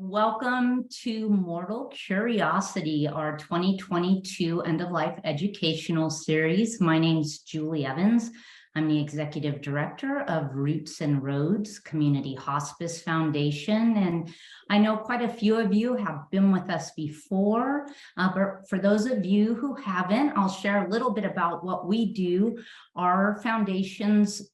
Welcome to Mortal Curiosity, our 2022 end-of-life educational series. My name is Julie Evans. I'm the Executive Director of Roots and Roads Community Hospice Foundation, and I know quite a few of you have been with us before, but for those of you who haven't, I'll share a little bit about what we do. Our foundation's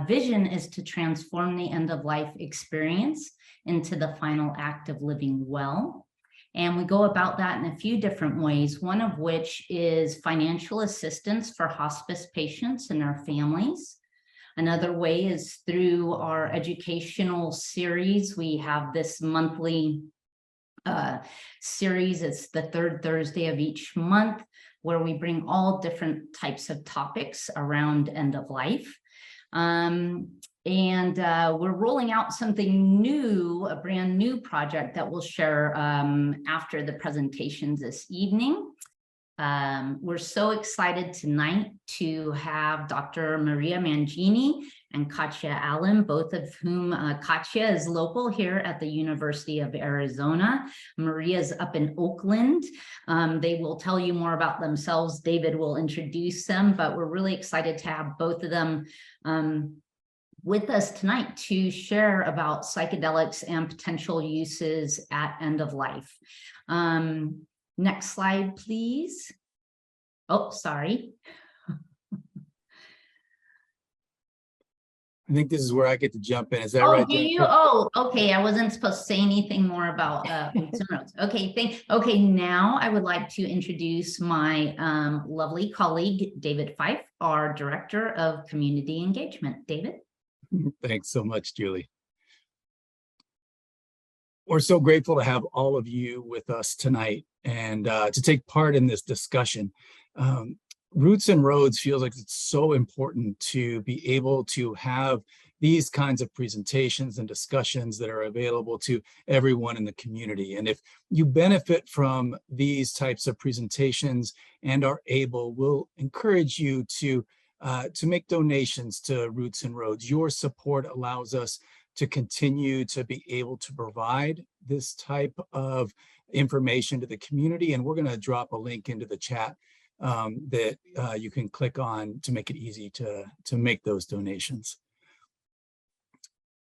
vision is to transform the end-of-life experience into the final act of living well. And we go about that in a few different ways, one of which is financial assistance for hospice patients and their families. Another way is through our educational series. We have this monthly series. It's the third Thursday of each month, where we bring all different types of topics around end of life. We're rolling out something new, a brand new project that we'll share after the presentations this evening. We're so excited tonight to have Dr. Maria Mangini and Katya Allen, both of whom, Katya is local here at the University of Arizona. Maria's up in Oakland. They will tell you more about themselves. David will introduce them, but we're really excited to have both of them with us tonight to share about psychedelics and potential uses at end of life. Next slide, please. Oh, sorry. I think this is where I get to jump in. Is that right? Oh, do you? Oh, okay. I wasn't supposed to say anything more about Roots and Roads. Okay, now I would like to introduce my lovely colleague, David Fife, our Director of Community Engagement. David? Thanks so much, Julie. We're so grateful to have all of you with us tonight and to take part in this discussion. Roots and Roads feels like it's so important to be able to have these kinds of presentations and discussions that are available to everyone in the community. And if you benefit from these types of presentations and are able, we'll encourage you to make donations to Roots and Roads. Your support allows us to continue to be able to provide this type of information to the community. And we're going to drop a link into the chat that you can click on to make it easy to make those donations.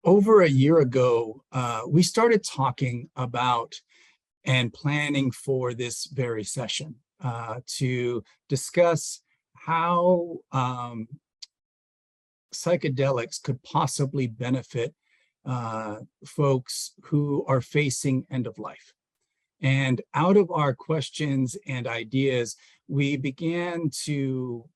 Over a year ago, we started talking about and planning for this very session to discuss how psychedelics could possibly benefit folks who are facing end of life. And out of our questions and ideas, we began to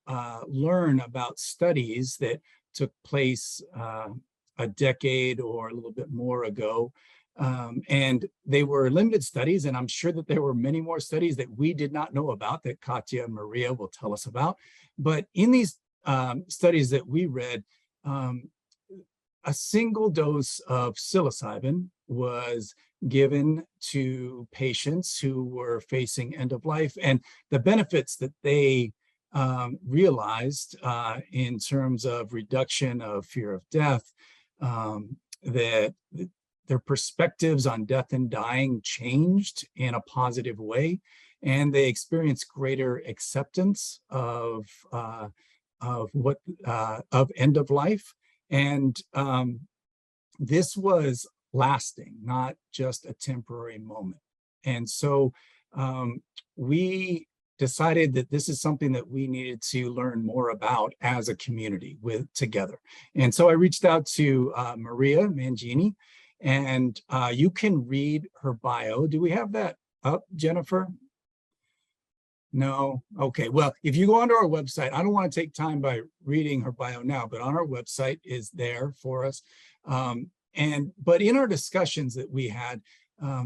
learn about studies that took place a decade or a little bit more ago. And they were limited studies, and I'm sure that there were many more studies that we did not know about that Katya and Maria will tell us about. But in these studies that we read, a single dose of psilocybin was given to patients who were facing end of life, and the benefits that they realized in terms of reduction of fear of death, that their perspectives on death and dying changed in a positive way, and they experienced greater acceptance of end of life. And this was lasting, not just a temporary moment. And so we decided that this is something that we needed to learn more about as a community together. And so I reached out to Maria Mangini, and you can read her bio. Do we have that up, Jennifer? No? Okay, well, if you go onto our website, I don't want to take time by reading her bio now, but on our website is there for us. But in our discussions that we had,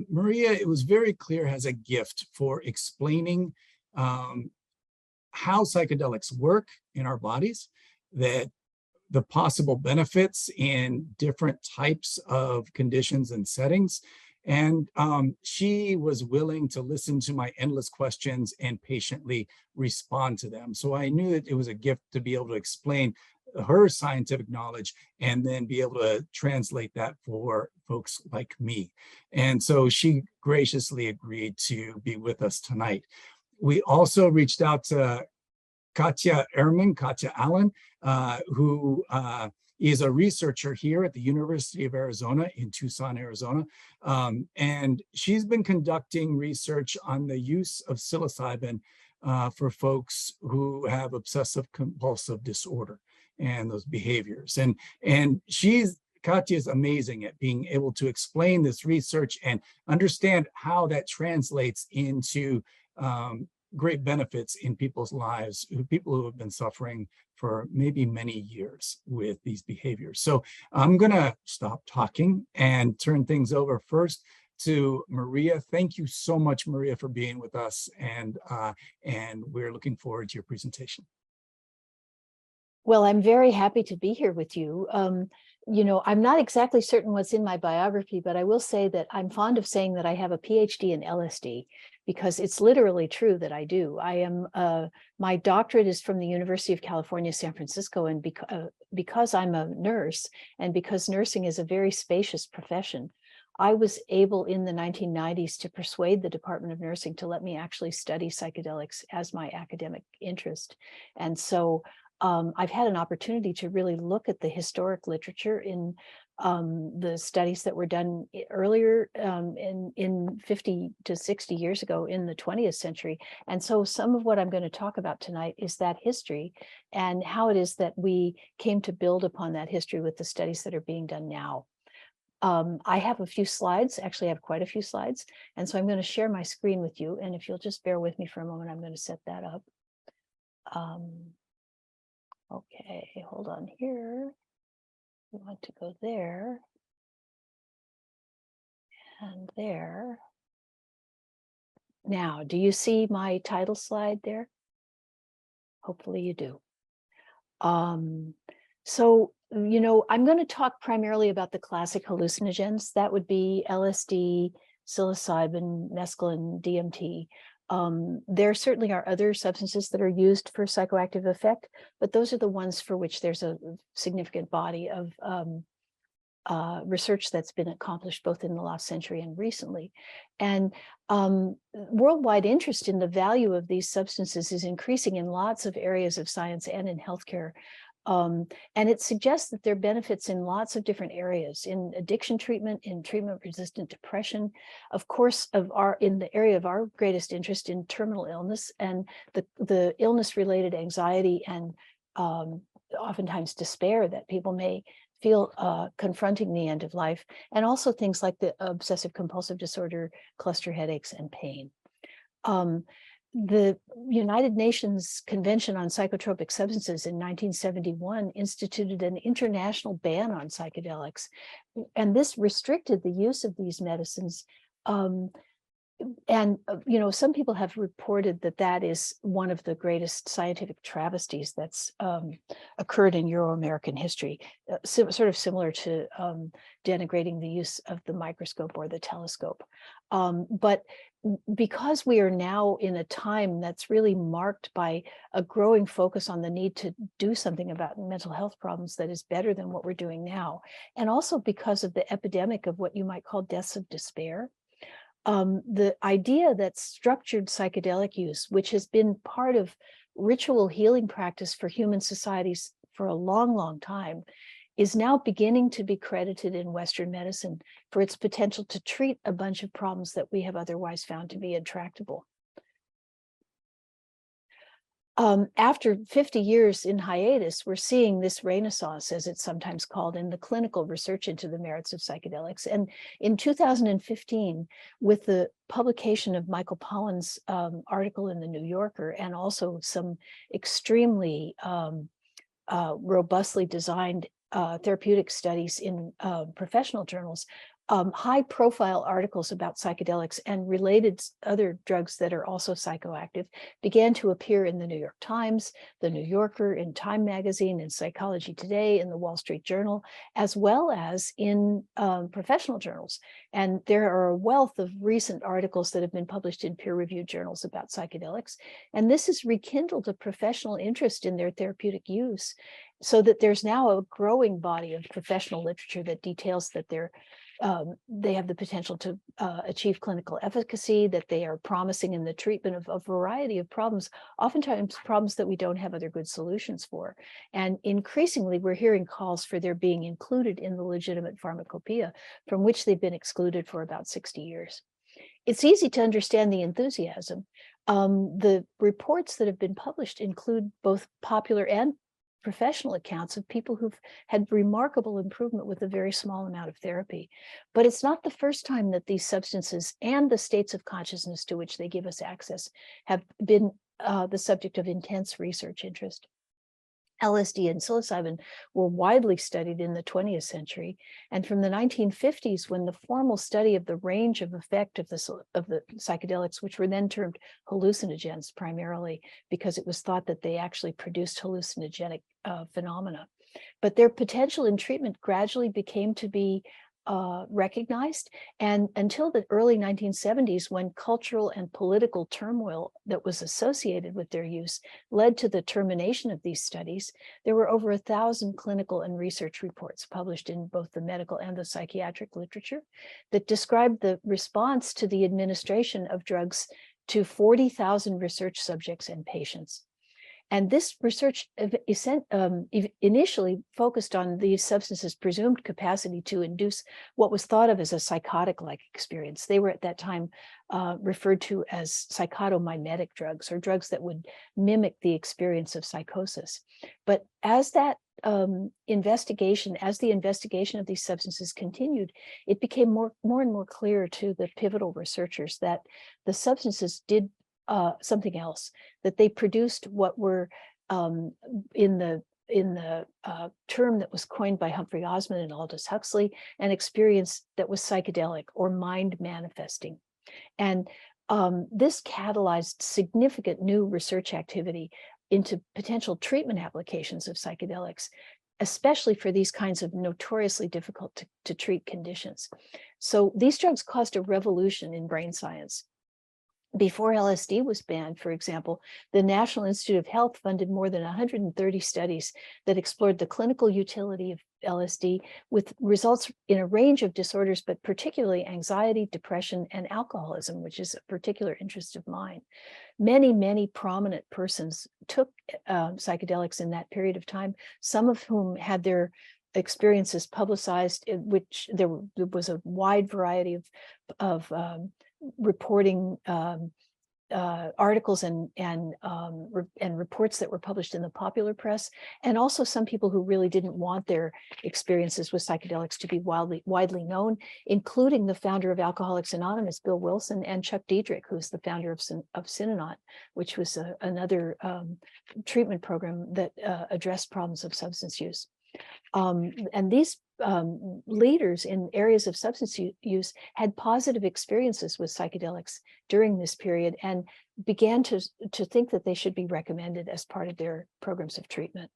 Maria, it was very clear, has a gift for explaining how psychedelics work in our bodies, that the possible benefits in different types of conditions and settings. And she was willing to listen to my endless questions and patiently respond to them. So I knew that it was a gift to be able to explain her scientific knowledge and then be able to translate that for folks like me. And so she graciously agreed to be with us tonight. We also reached out to Katja Allen, who is a researcher here at the University of Arizona in Tucson, Arizona. And she's been conducting research on the use of psilocybin for folks who have obsessive compulsive disorder and those behaviors. And Katya is amazing at being able to explain this research and understand how that translates into great benefits in people's lives, people who have been suffering for maybe many years with these behaviors. So I'm gonna stop talking and turn things over first to Maria. Thank you so much, Maria, for being with us, and we're looking forward to your presentation. Well, I'm very happy to be here with you. You know, I'm not exactly certain what's in my biography, but I will say that I'm fond of saying that I have a PhD in LSD, because it's literally true that I do. I am, my doctorate is from the University of California, San Francisco, and because I'm a nurse, and because nursing is a very spacious profession, I was able in the 1990s to persuade the Department of Nursing to let me actually study psychedelics as my academic interest. And so I've had an opportunity to really look at the historic literature in the studies that were done earlier in 50 to 60 years ago in the 20th century. And so some of what I'm going to talk about tonight is that history and how it is that we came to build upon that history with the studies that are being done now. I have a few slides, actually I have quite a few slides. And so I'm going to share my screen with you. And if you'll just bear with me for a moment, I'm going to set that up. Okay, hold on here. We want to go there and there. Now, do you see my title slide there? Hopefully you do. So, you know, I'm going to talk primarily about the classic hallucinogens. That would be LSD, psilocybin, mescaline, DMT. There certainly are other substances that are used for psychoactive effect, but those are the ones for which there's a significant body of research that's been accomplished both in the last century and recently. And worldwide interest in the value of these substances is increasing in lots of areas of science and in healthcare. And it suggests that there are benefits in lots of different areas, in addiction treatment, in treatment-resistant depression, of course, in the area of our greatest interest in terminal illness and the illness-related anxiety and oftentimes despair that people may feel confronting the end of life, and also things like the obsessive compulsive disorder, cluster headaches, and pain. The United Nations Convention on Psychotropic Substances in 1971 instituted an international ban on psychedelics, and this restricted the use of these medicines. And, you know, some people have reported that that is one of the greatest scientific travesties that's occurred in Euro-American history, sort of similar to denigrating the use of the microscope or the telescope. But because we are now in a time that's really marked by a growing focus on the need to do something about mental health problems that is better than what we're doing now, and also because of the epidemic of what you might call deaths of despair, the idea that structured psychedelic use, which has been part of ritual healing practice for human societies for a long, long time, is now beginning to be credited in Western medicine for its potential to treat a bunch of problems that we have otherwise found to be intractable. After 50 years in hiatus, we're seeing this renaissance, as it's sometimes called, in the clinical research into the merits of psychedelics. And in 2015, with the publication of Michael Pollan's article in the New Yorker, and also some extremely robustly designed therapeutic studies in professional journals, high-profile articles about psychedelics and related other drugs that are also psychoactive began to appear in the New York Times, the New Yorker, in Time Magazine, in Psychology Today, in the Wall Street Journal, as well as in professional journals. And there are a wealth of recent articles that have been published in peer-reviewed journals about psychedelics. And this has rekindled a professional interest in their therapeutic use, so that there's now a growing body of professional literature that details that they have the potential to achieve clinical efficacy, that they are promising in the treatment of a variety of problems, oftentimes problems that we don't have other good solutions for. And increasingly, we're hearing calls for their being included in the legitimate pharmacopoeia, from which they've been excluded for about 60 years. It's easy to understand the enthusiasm. The reports that have been published include both popular and professional accounts of people who've had remarkable improvement with a very small amount of therapy. But it's not the first time that these substances and the states of consciousness to which they give us access have been the subject of intense research interest. LSD and psilocybin were widely studied in the 20th century. And from the 1950s, when the formal study of the range of effect of the psychedelics, which were then termed hallucinogens primarily, because it was thought that they actually produced hallucinogenic phenomena. But their potential in treatment gradually became to be recognized, and until the early 1970s, when cultural and political turmoil that was associated with their use led to the termination of these studies, there were over 1,000 clinical and research reports published in both the medical and the psychiatric literature that described the response to the administration of drugs to 40,000 research subjects and patients. And this research initially focused on these substances' presumed capacity to induce what was thought of as a psychotic-like experience. They were at that time referred to as psychotomimetic drugs, or drugs that would mimic the experience of psychosis. But as that investigation of these substances continued, it became more and more clear to the pivotal researchers that the substances did something else, that they produced what were in the term that was coined by Humphrey Osmond and Aldous Huxley, an experience that was psychedelic or mind manifesting. And this catalyzed significant new research activity into potential treatment applications of psychedelics, especially for these kinds of notoriously difficult to treat conditions. So these drugs caused a revolution in brain science. Before LSD was banned, for example, the National Institute of Health funded more than 130 studies that explored the clinical utility of LSD, with results in a range of disorders, but particularly anxiety, depression, and alcoholism, which is a particular interest of mine. Many, many prominent persons took psychedelics in that period of time, some of whom had their experiences publicized, in which there was a wide variety of reporting articles and reports that were published in the popular press, and also some people who really didn't want their experiences with psychedelics to be widely known, including the founder of Alcoholics Anonymous, Bill Wilson, and Chuck Diedrich, who's the founder of Synanon, which was another treatment program that addressed problems of substance use. And these leaders in areas of substance use had positive experiences with psychedelics during this period and began to think that they should be recommended as part of their programs of treatment.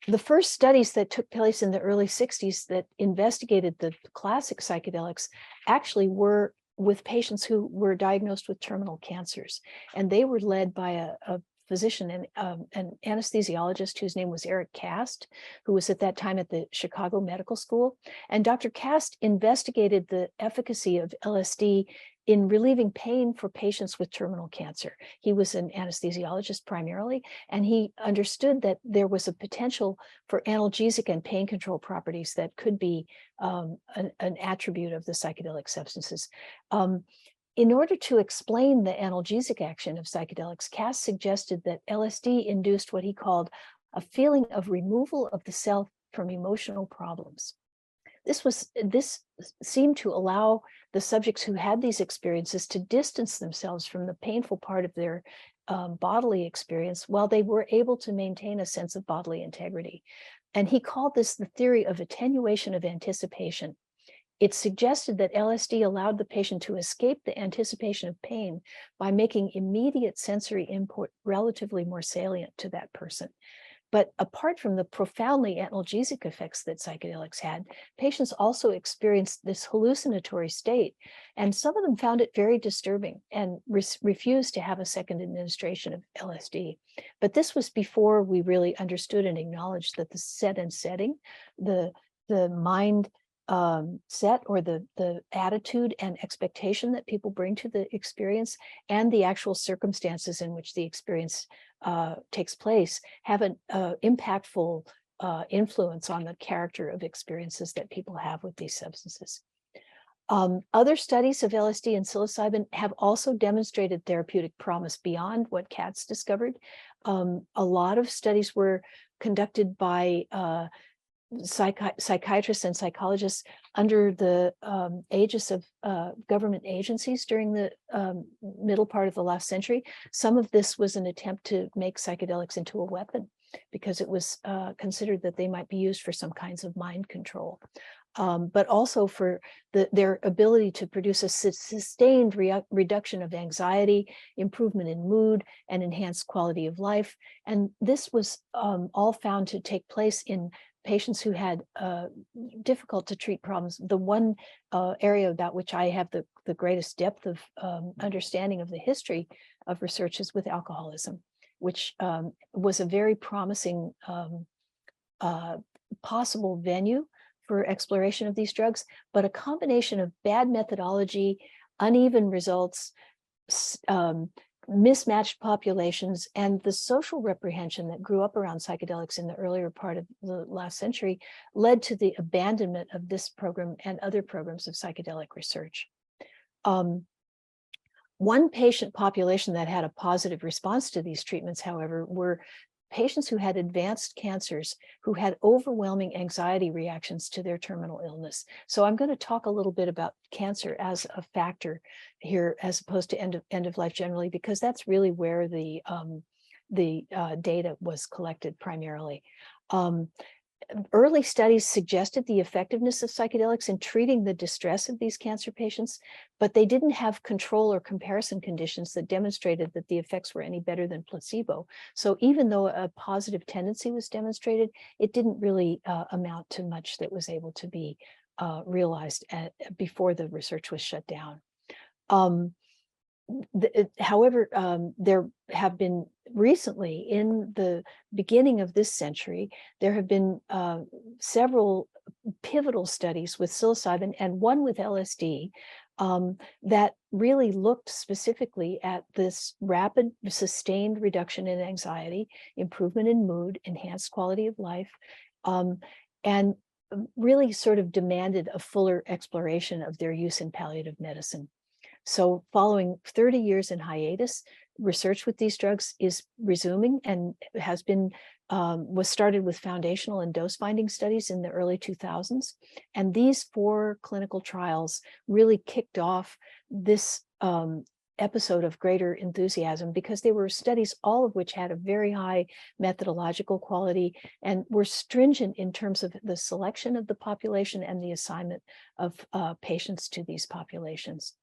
The first studies that took place in the early 60s that investigated the classic psychedelics actually were with patients who were diagnosed with terminal cancers, and they were led by a physician and an anesthesiologist whose name was Eric Cast, who was at that time at the Chicago Medical School. And Dr. Cast investigated the efficacy of LSD in relieving pain for patients with terminal cancer. He was an anesthesiologist primarily, and he understood that there was a potential for analgesic and pain control properties that could be an attribute of the psychedelic substances. In order to explain the analgesic action of psychedelics, Cass suggested that LSD induced what he called a feeling of removal of the self from emotional problems. This seemed to allow the subjects who had these experiences to distance themselves from the painful part of their bodily experience, while they were able to maintain a sense of bodily integrity. And he called this the theory of attenuation of anticipation. it suggested that LSD allowed the patient to escape the anticipation of pain by making immediate sensory input relatively more salient to that person. But apart from the profoundly analgesic effects that psychedelics had, patients also experienced this hallucinatory state, and some of them found it very disturbing and refused to have a second administration of LSD. But this was before we really understood and acknowledged that the set and setting, the mind set, or the attitude and expectation that people bring to the experience, and the actual circumstances in which the experience takes place, have an impactful influence on the character of experiences that people have with these substances. Other studies of LSD and psilocybin have also demonstrated therapeutic promise beyond what Katz discovered. A lot of studies were conducted by psychiatrists and psychologists under the aegis of government agencies during the middle part of the last century. Some of this was an attempt to make psychedelics into a weapon, because it was considered that they might be used for some kinds of mind control, but also for their ability to produce a sustained reduction of anxiety, improvement in mood, and enhanced quality of life. And this was all found to take place in patients who had difficult to treat problems. The one area about which I have the greatest depth of understanding of the history of research is with alcoholism, which was a very promising possible venue for exploration of these drugs, but a combination of bad methodology, uneven results, mismatched populations, and the social reprehension that grew up around psychedelics in the earlier part of the last century led to the abandonment of this program and other programs of psychedelic research. One patient population that had a positive response to these treatments, however, were patients who had advanced cancers, who had overwhelming anxiety reactions to their terminal illness. So I'm going to talk a little bit about cancer as a factor here, as opposed to end of life generally, because that's really where the data was collected primarily. Early studies suggested the effectiveness of psychedelics in treating the distress of these cancer patients, but they didn't have control or comparison conditions that demonstrated that the effects were any better than placebo. So even though a positive tendency was demonstrated, it didn't really amount to much that was able to be realized before the research was shut down. However, there have been recently, in the beginning of this century, there have been several pivotal studies with psilocybin and one with LSD that really looked specifically at this rapid, sustained reduction in anxiety, improvement in mood, enhanced quality of life, and really sort of demanded a fuller exploration of their use in palliative medicine. So following 30 years in hiatus, research with these drugs is resuming, and has been was started with foundational and dose finding studies in the early 2000s. And these 4 clinical trials really kicked off this episode of greater enthusiasm, because they were studies, all of which had a very high methodological quality and were stringent in terms of the selection of the population and the assignment of patients to these populations.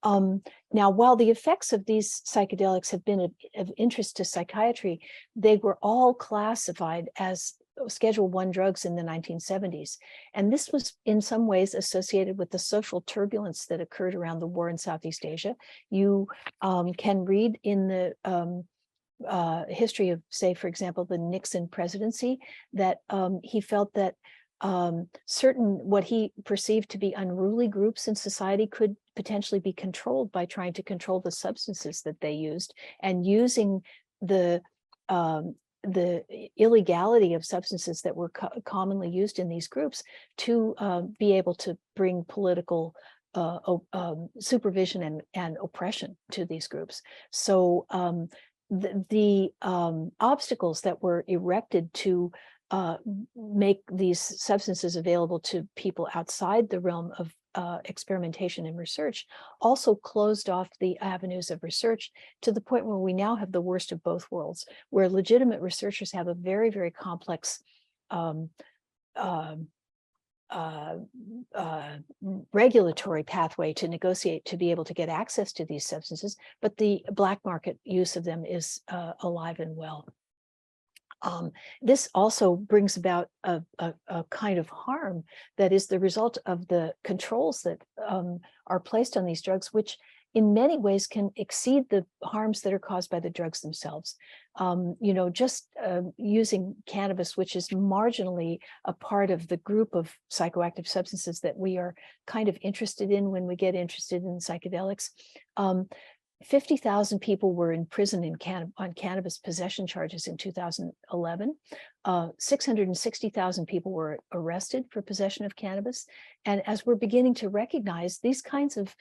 Now, while the effects of these psychedelics have been of interest to psychiatry, they were all classified as Schedule I drugs in the 1970s. And this was in some ways associated with the social turbulence that occurred around the war in Southeast Asia. You can read in the history of, say, for example, the Nixon presidency, that he felt that certain what he perceived to be unruly groups in society could potentially be controlled by trying to control the substances that they used, and using the illegality of substances that were commonly used in these groups to be able to bring political supervision and oppression to these groups. So the obstacles that were erected to make these substances available to people outside the realm of experimentation and research also closed off the avenues of research, to the point where we now have the worst of both worlds, where legitimate researchers have a very, very complex regulatory pathway to negotiate to be able to get access to these substances, but the black market use of them is alive and well. This also brings about a kind of harm that is the result of the controls that are placed on these drugs, which in many ways can exceed the harms that are caused by the drugs themselves. Just using cannabis, which is marginally a part of the group of psychoactive substances that we are kind of interested in when we get interested in psychedelics. 50,000 people were in prison on cannabis possession charges in 2011. 660,000 people were arrested for possession of cannabis. And as we're beginning to recognize, these kinds of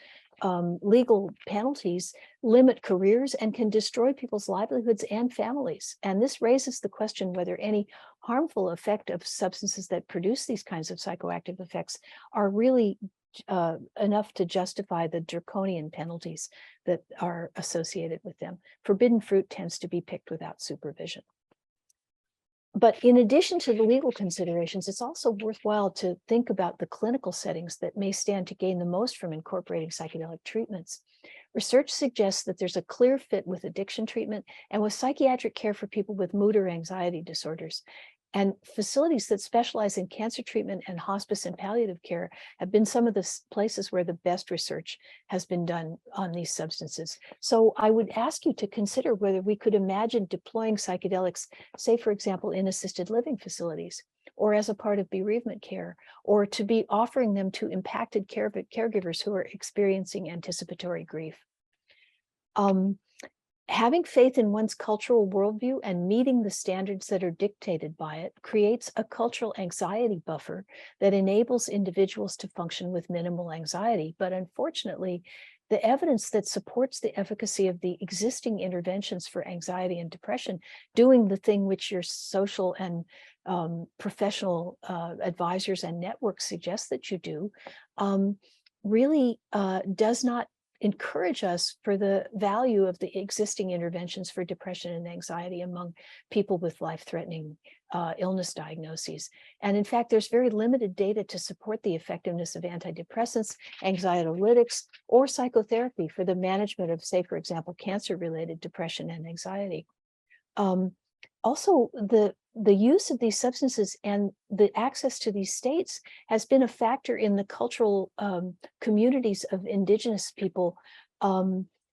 legal penalties limit careers and can destroy people's livelihoods and families. And this raises the question whether any harmful effect of substances that produce these kinds of psychoactive effects are really enough to justify the draconian penalties that are associated with them. Forbidden fruit tends to be picked without supervision. But in addition to the legal considerations, it's also worthwhile to think about the clinical settings that may stand to gain the most from incorporating psychedelic treatments. Research suggests that there's a clear fit with addiction treatment and with psychiatric care for people with mood or anxiety disorders. And facilities that specialize in cancer treatment and hospice and palliative care have been some of the places where the best research has been done on these substances. So I would ask you to consider whether we could imagine deploying psychedelics, say, for example, in assisted living facilities, or as a part of bereavement care, or to be offering them to impacted caregivers who are experiencing anticipatory grief. Having faith in one's cultural worldview and meeting the standards that are dictated by it creates a cultural anxiety buffer that enables individuals to function with minimal anxiety. But unfortunately, the evidence that supports the efficacy of the existing interventions for anxiety and depression, doing the thing which your social and professional advisors and networks suggest that you do, really does not encourage us for the value of the existing interventions for depression and anxiety among people with life-threatening illness diagnoses. And in fact, there's very limited data to support the effectiveness of antidepressants, anxiolytics, or psychotherapy for the management of, say, for example, cancer-related depression and anxiety. Also, the use of these substances and the access to these states has been a factor in the cultural communities of indigenous people,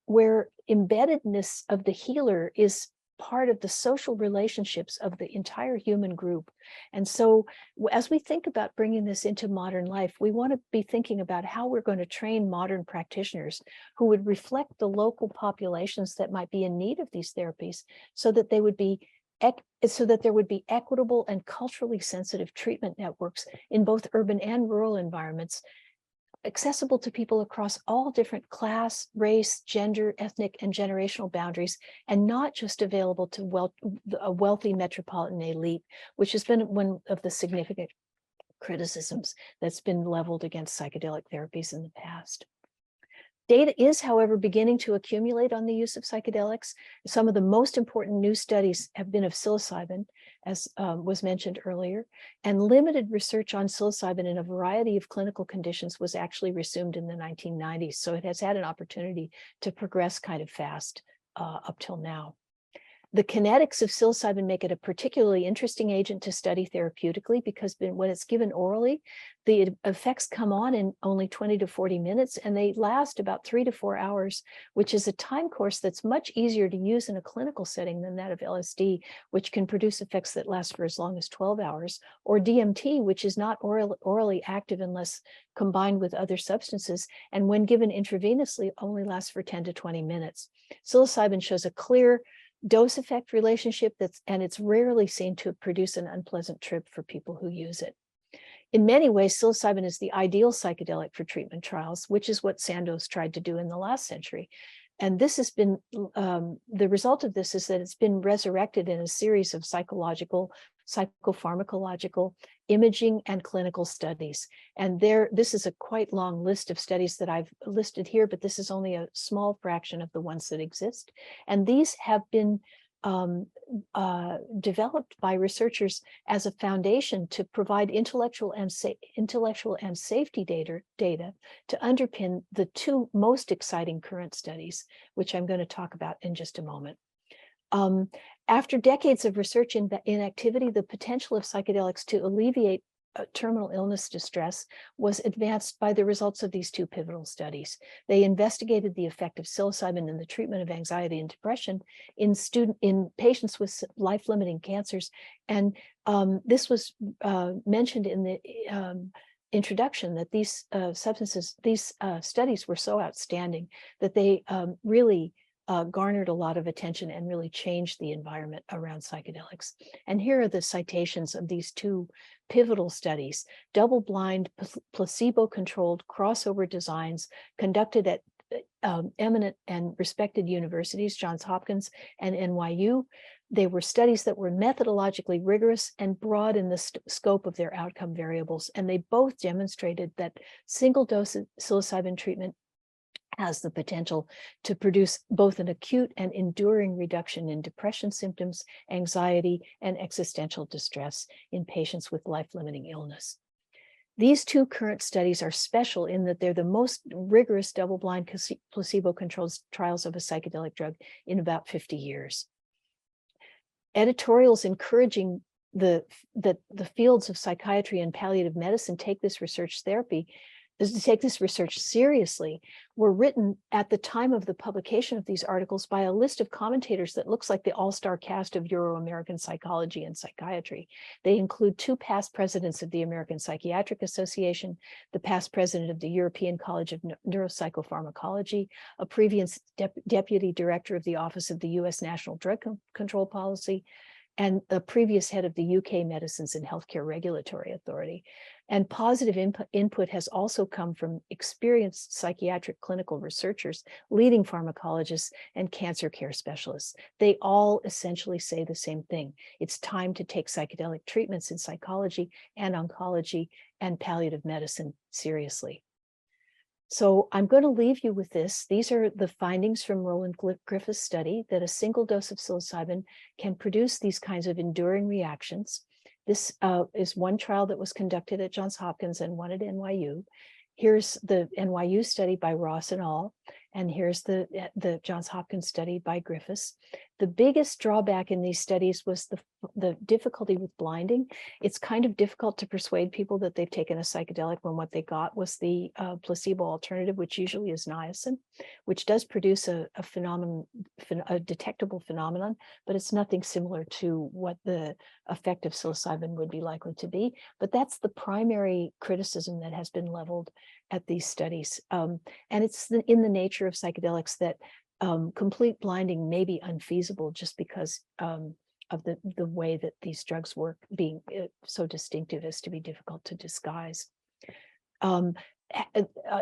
where embeddedness of the healer is part of the social relationships of the entire human group. And so as we think about bringing this into modern life, we want to be thinking about how we're going to train modern practitioners who would reflect the local populations that might be in need of these therapies, so that they would be there would be equitable and culturally sensitive treatment networks in both urban and rural environments, accessible to people across all different class, race, gender, ethnic, and generational boundaries, and not just available to a wealthy metropolitan elite, which has been one of the significant criticisms that's been leveled against psychedelic therapies in the past. Data is, however, beginning to accumulate on the use of psychedelics. Some of the most important new studies have been of psilocybin, as was mentioned earlier, and limited research on psilocybin in a variety of clinical conditions was actually resumed in the 1990s. So it has had an opportunity to progress kind of fast up till now. The kinetics of psilocybin make it a particularly interesting agent to study therapeutically, because when it's given orally, the effects come on in only 20 to 40 minutes, and they last about 3 to 4 hours, which is a time course that's much easier to use in a clinical setting than that of LSD, which can produce effects that last for as long as 12 hours, or DMT, which is not orally active unless combined with other substances, and when given intravenously, only lasts for 10 to 20 minutes. Psilocybin shows a clear dose effect relationship and it's rarely seen to produce an unpleasant trip for people who use it. In many ways, psilocybin is the ideal psychedelic for treatment trials, which is what Sandoz tried to do in the last century. And this has been, the result of this is that it's been resurrected in a series of psychological, psychopharmacological, imaging, and clinical studies. And this is a quite long list of studies that I've listed here, but this is only a small fraction of the ones that exist. And these have been developed by researchers as a foundation to provide intellectual and safety data to underpin the two most exciting current studies, which I'm going to talk about in just a moment. After decades of research in activity, the potential of psychedelics to alleviate terminal illness distress was advanced by the results of these two pivotal studies. They investigated the effect of psilocybin in the treatment of anxiety and depression in patients with life-limiting cancers. And this was mentioned in the introduction, that these studies were so outstanding that they really garnered a lot of attention and really changed the environment around psychedelics. And here are the citations of these two pivotal studies: double-blind, placebo-controlled crossover designs conducted at eminent and respected universities, Johns Hopkins and NYU. They were studies that were methodologically rigorous and broad in the scope of their outcome variables. And they both demonstrated that single-dose psilocybin treatment has the potential to produce both an acute and enduring reduction in depression symptoms, anxiety, and existential distress in patients with life-limiting illness. These two current studies are special in that they're the most rigorous double-blind placebo-controlled trials of a psychedelic drug in about 50 years. Editorials encouraging the fields of psychiatry and palliative medicine take this research seriously were written at the time of the publication of these articles by a list of commentators that looks like the all-star cast of Euro-American psychology and psychiatry. They include two past presidents of the American Psychiatric Association, the past president of the European College of Neuropsychopharmacology, a previous deputy director of the Office of the U.S. National Drug Control Policy, and a previous head of the UK Medicines and Healthcare Regulatory Authority. And positive input has also come from experienced psychiatric clinical researchers, leading pharmacologists, and cancer care specialists. They all essentially say the same thing: it's time to take psychedelic treatments in psychology and oncology and palliative medicine seriously. So I'm going to leave you with this. These are the findings from Roland Griffith's study, that a single dose of psilocybin can produce these kinds of enduring reactions. This is one trial that was conducted at Johns Hopkins and one at NYU. Here's the NYU study by Ross et al. And here's the Johns Hopkins study by Griffiths. The biggest drawback in these studies was the difficulty with blinding. It's kind of difficult to persuade people that they've taken a psychedelic when what they got was the placebo alternative, which usually is niacin, which does produce a detectable phenomenon, but it's nothing similar to what the effect of psilocybin would be likely to be. But that's the primary criticism that has been leveled at these studies. And it's in the nature of psychedelics that complete blinding may be unfeasible just because of the way that these drugs work, being so distinctive as to be difficult to disguise.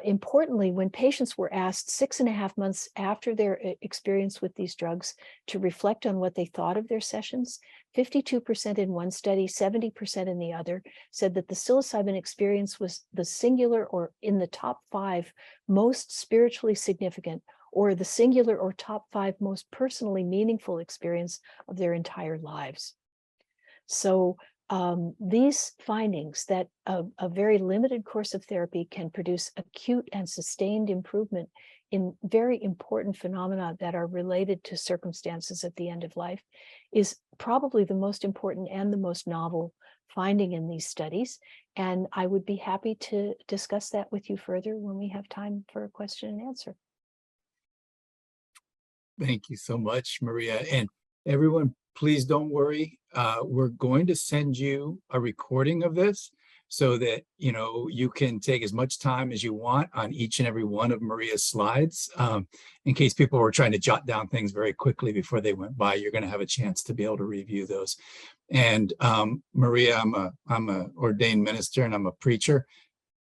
Importantly, when patients were asked 6.5 months after their experience with these drugs to reflect on what they thought of their sessions, 52% in one study, 70% in the other, said that the psilocybin experience was the singular or in the top 5 most spiritually significant, or the singular or top 5 most personally meaningful experience of their entire lives. So these findings that a very limited course of therapy can produce acute and sustained improvement in very important phenomena that are related to circumstances at the end of life is probably the most important and the most novel finding in these studies. And I would be happy to discuss that with you further when we have time for a question and answer. Thank you so much, Maria. And everyone, please don't worry. We're going to send you a recording of this so that you can take as much time as you want on each and every one of Maria's slides. In case people were trying to jot down things very quickly before they went by, you're going to have a chance to be able to review those. And Maria, I'm a ordained minister and I'm a preacher.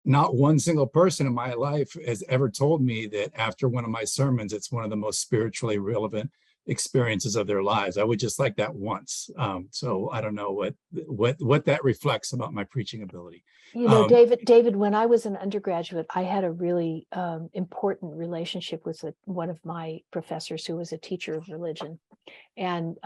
Not one single person in my life has ever told me that after one of my sermons, it's one of the most spiritually relevant experiences of their lives. I would just like that once. So I don't know what that reflects about my preaching ability. David, when I was an undergraduate, I had a really important relationship with one of my professors who was a teacher of religion. And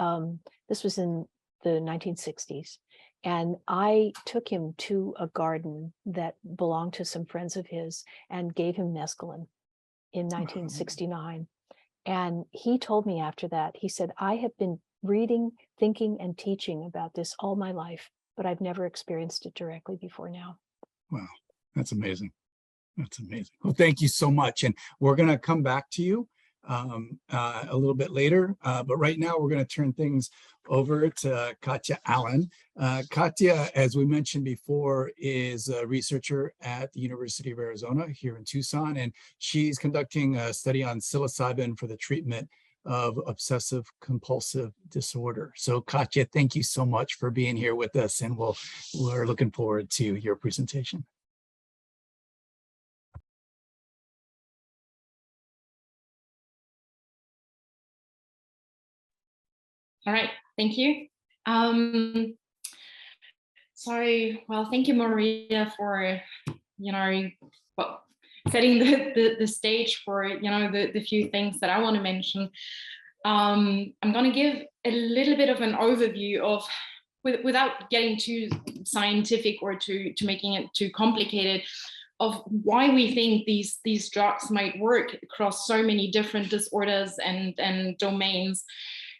this was in the 1960s. And I took him to a garden that belonged to some friends of his and gave him mescaline in 1969. And he told me after that, he said, I have been reading, thinking, and teaching about this all my life, but I've never experienced it directly before now. Wow, that's amazing. That's amazing. Well, thank you so much. And we're going to come back to you a little bit later. But right now, we're going to turn things over to Katya Allen. Katya, as we mentioned before, is a researcher at the University of Arizona here in Tucson, and she's conducting a study on psilocybin for the treatment of obsessive compulsive disorder. So Katya, thank you so much for being here with us, and we're looking forward to your presentation. All right, thank you. Well, thank you, Maria, for, setting the stage for, the few things that I want to mention. I'm going to give a little bit of an overview of, without getting too scientific or to making it too complicated, of why we think these drugs might work across so many different disorders and domains.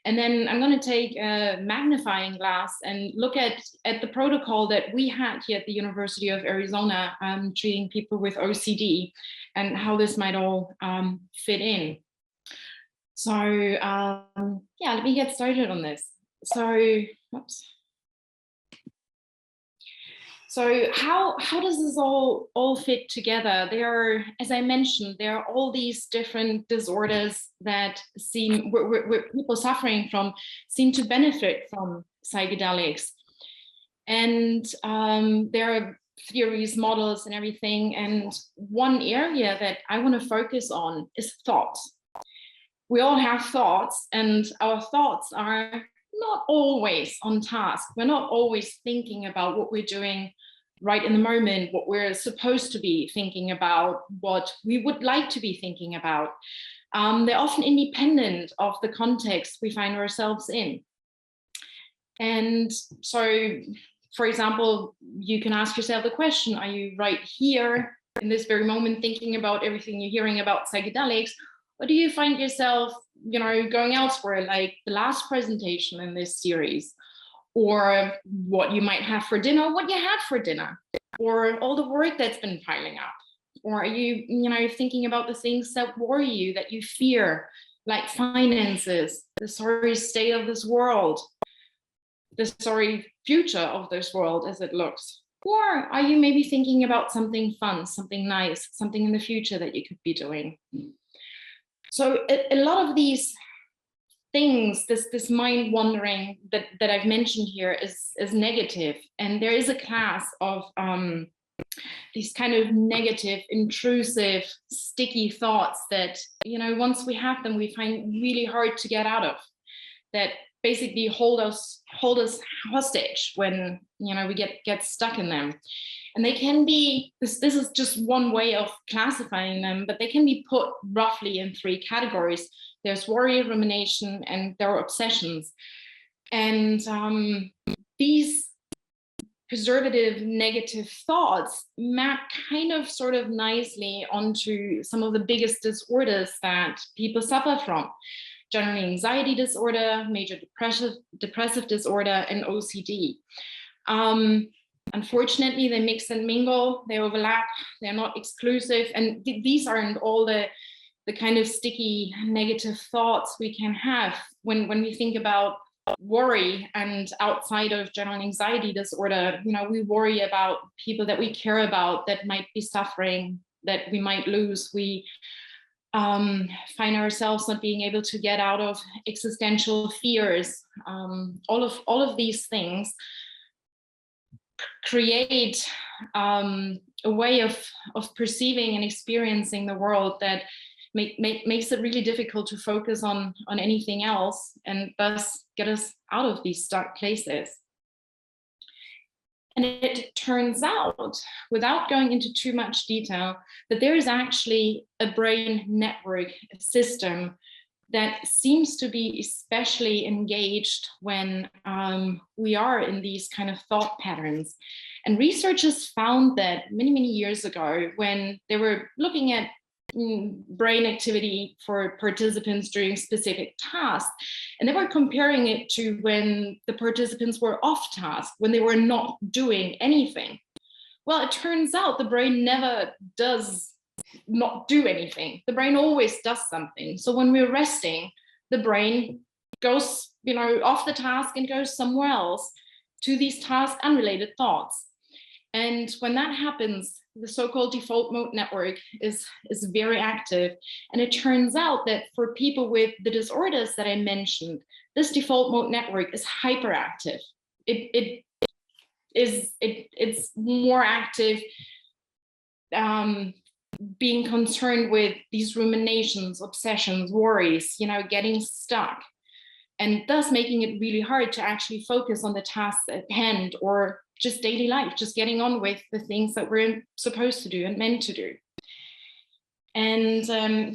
And then I'm going to take a magnifying glass and look at the protocol that we had here at the University of Arizona, treating people with OCD, and how this might all fit in. So let me get started on this. So how does this all fit together? There are, as I mentioned, there are all these different disorders that seem, where people suffering from seem to benefit from psychedelics. And there are theories, models, and everything. And one area that I want to focus on is thoughts. We all have thoughts, and our thoughts are not always on task. We're not always thinking about what we're doing right in the moment, what we're supposed to be thinking about, what we would like to be thinking about. They're often independent of the context we find ourselves in. And so, for example, you can ask yourself the question, are you right here in this very moment thinking about everything you're hearing about psychedelics? Or do you find yourself, going elsewhere, like the last presentation in this series, or what you might have for dinner, what you had for dinner, or all the work that's been piling up? Or are you, thinking about the things that worry you, that you fear, like finances, the sorry state of this world, the sorry future of this world as it looks? Or are you maybe thinking about something fun, something nice, something in the future that you could be doing? So a lot of these things, this mind wandering that I've mentioned here is negative. And there is a class of these kind of negative, intrusive, sticky thoughts that, once we have them, we find really hard to get out of, that basically hold us hostage when, we get stuck in them. And they can be, this is just one way of classifying them, but they can be put roughly in three categories. There's worry, rumination, and there are obsessions. And these preservative negative thoughts map kind of sort of nicely onto some of the biggest disorders that people suffer from: general anxiety disorder, major depressive disorder, and OCD. Unfortunately, they mix and mingle, they overlap, they're not exclusive, and these aren't all the kind of sticky negative thoughts we can have when we think about worry. And outside of general anxiety disorder, we worry about people that we care about that might be suffering, that we might lose. We find ourselves not being able to get out of existential fears. All of these things create a way of perceiving and experiencing the world that makes it really difficult to focus on anything else, and thus get us out of these dark places. And it turns out, without going into too much detail, that there is actually a brain network system that seems to be especially engaged when we are in these kind of thought patterns. And researchers found that many, many years ago, when they were looking at brain activity for participants during specific tasks, and they were comparing it to when the participants were off task, when they were not doing anything. Well, it turns out the brain never does not do anything. The brain always does something. So when we're resting, the brain goes, off the task and goes somewhere else to these task unrelated thoughts. And when that happens, the so-called default mode network is very active. And it turns out that for people with the disorders that I mentioned, this default mode network is hyperactive. It's more active, being concerned with these ruminations, obsessions, worries, getting stuck, and thus making it really hard to actually focus on the tasks at hand or just daily life, just getting on with the things that we're supposed to do and meant to do. And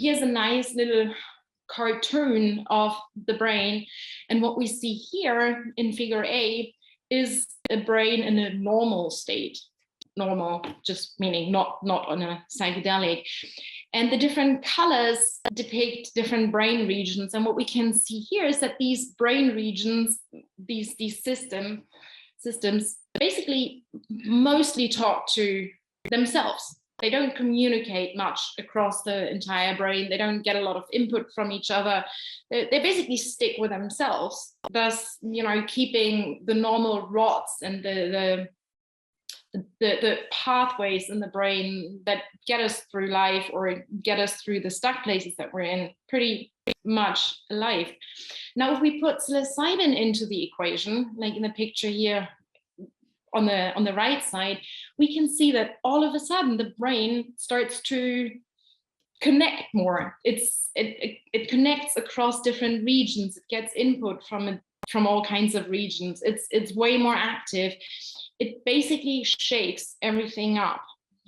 here's a nice little cartoon of the brain. And what we see here in figure A is a brain in a normal state. Normal, just meaning not on a psychedelic. And the different colors depict different brain regions. And what we can see here is that these brain regions, these systems basically mostly talk to themselves. They don't communicate much across the entire brain. They don't get a lot of input from each other. They basically stick with themselves, thus, keeping the normal rods and the pathways in the brain that get us through life or get us through the stuck places that we're in pretty much alive. Now, if we put psilocybin into the equation, like in the picture here on the right side, we can see that all of a sudden the brain starts to connect more. It connects across different regions. It gets input from all kinds of regions. It's way more active. It basically shakes everything up.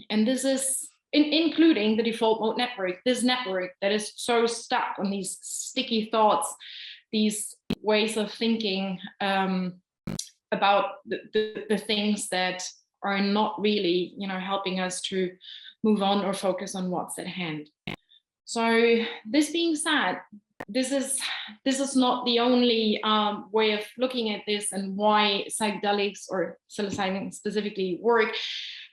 And this is including the default mode network, this network that is so stuck on these sticky thoughts, these ways of thinking about the things that are not really, helping us to move on or focus on what's at hand. So this being said, this is not the only way of looking at this and why psychedelics or psilocybin specifically work.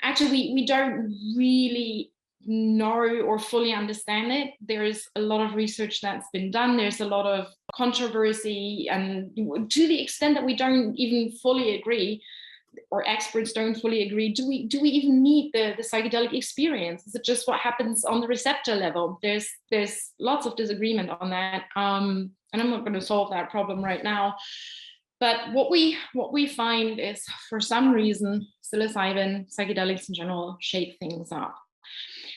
Actually, we don't really know or fully understand it. There's a lot of research that's been done. There's a lot of controversy, and to the extent that we don't even fully agree, or experts don't fully agree, do we even need the psychedelic experience? Is it just what happens on the receptor level? There's lots of disagreement on that, and I'm not going to solve that problem right now. But what we find is, for some reason, psilocybin, psychedelics in general, shake things up.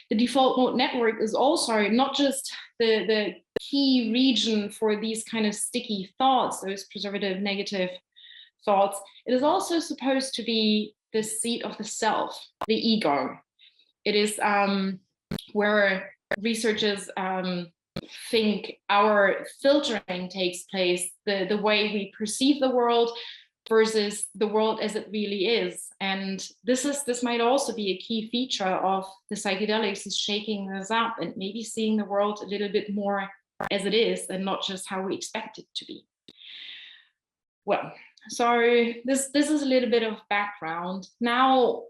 The default mode network is also not just the key region for these kind of sticky thoughts, those preservative negative thoughts. It is also supposed to be the seat of the self, the ego. It is where researchers think our filtering takes place, the way we perceive the world versus the world as it really is. And this might also be a key feature of the psychedelics, is shaking us up and maybe seeing the world a little bit more as it is and not just how we expect it to be. Well, so this is a little bit of background. Now,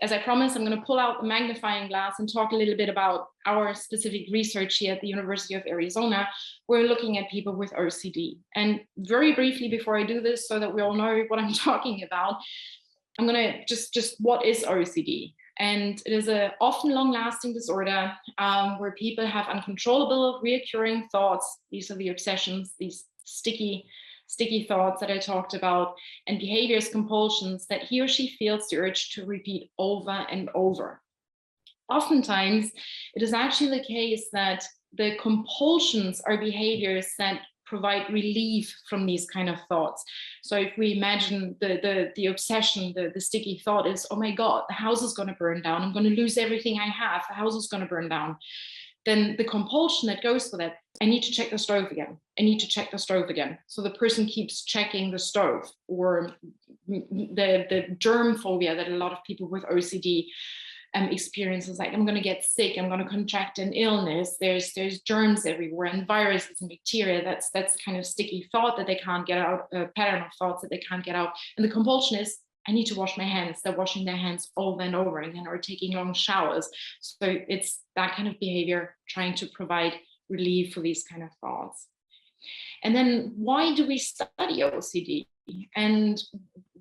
as I promised, I'm going to pull out the magnifying glass and talk a little bit about our specific research here at the University of Arizona. We're looking at people with OCD. And very briefly, before I do this, so that we all know what I'm talking about, I'm going to just what is OCD? And it is a often long-lasting disorder where people have uncontrollable, reoccurring thoughts. These are the obsessions, these sticky thoughts that I talked about, and behaviors, compulsions that he or she feels the urge to repeat over and over. Oftentimes, it is actually the case that the compulsions are behaviors that provide relief from these kind of thoughts. So if we imagine the obsession, the sticky thought is, oh my God, the house is going to burn down. I'm going to lose everything I have. The house is going to burn down. then the compulsion that goes with it, I need to check the stove again. I need to check the stove again. So the person keeps checking the stove, or the germ phobia that a lot of people with OCD experiences, like, I'm going to get sick, I'm going to contract an illness, there's germs everywhere and viruses and bacteria. That's kind of sticky thought that they can't get out, a pattern of thoughts that they can't get out. And the compulsion is, I need to wash my hands. They're washing their hands over and over again, or taking long showers. So it's that kind of behavior, trying to provide relief for these kind of thoughts. And then, why do we study OCD? And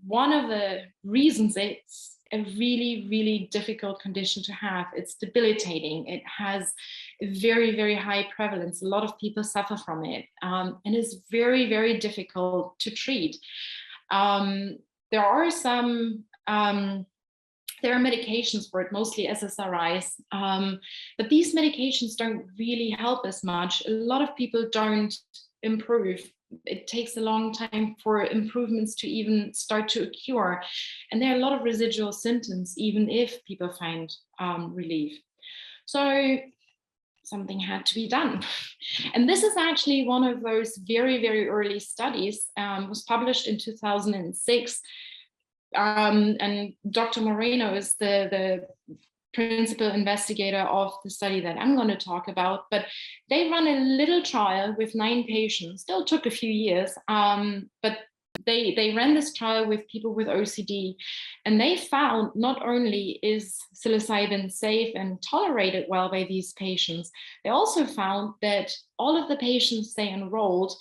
one of the reasons, it's a really, really difficult condition to have. It's debilitating. It has a very, very high prevalence. A lot of people suffer from it, and it's very, very difficult to treat. There are some, there are medications for it, mostly SSRIs, but these medications don't really help as much. A lot of people don't improve. It takes a long time for improvements to even start to occur. And there are a lot of residual symptoms, even if people find relief. So something had to be done. And this is actually one of those very, very early studies, was published in 2006. And Dr. Moreno is the principal investigator of the study that I'm going to talk about. But they run a little trial with 9 patients. Still took a few years, but they ran this trial with people with OCD, and they found not only is psilocybin safe and tolerated well by these patients, they also found that all of the patients they enrolled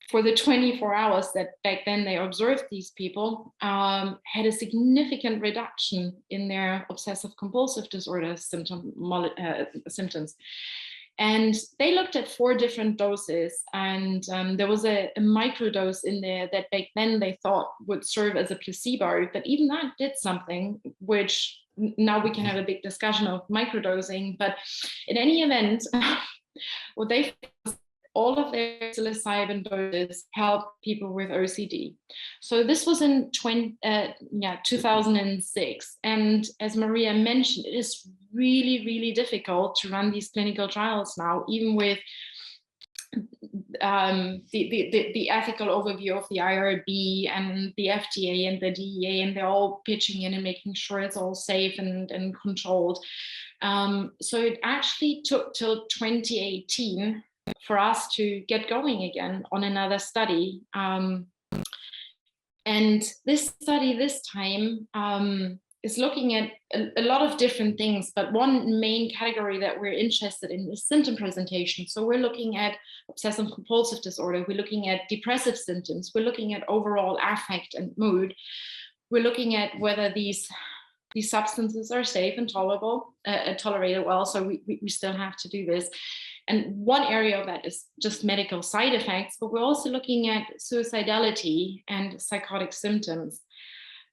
for the 24 hours that back then they observed these people, had a significant reduction in their obsessive compulsive disorder symptoms. And they looked at 4 different doses, and there was a microdose in there that back then they thought would serve as a placebo, but even that did something, which now we can have a big discussion of microdosing. But in any event, what they all of their psilocybin doses help people with OCD. So this was in 2006. And as Maria mentioned, it is really, really difficult to run these clinical trials now, even with the ethical overview of the IRB and the FDA and the DEA, and they're all pitching in and making sure it's all safe and controlled. So it actually took till 2018 for us to get going again on another study. And this study this time is looking at a lot of different things, but one main category that we're interested in is symptom presentation. So we're looking at obsessive compulsive disorder, we're looking at depressive symptoms, we're looking at overall affect and mood. We're looking at whether these substances are safe and tolerable, tolerated well, so we still have to do this. And one area of that is just medical side effects, but we're also looking at suicidality and psychotic symptoms.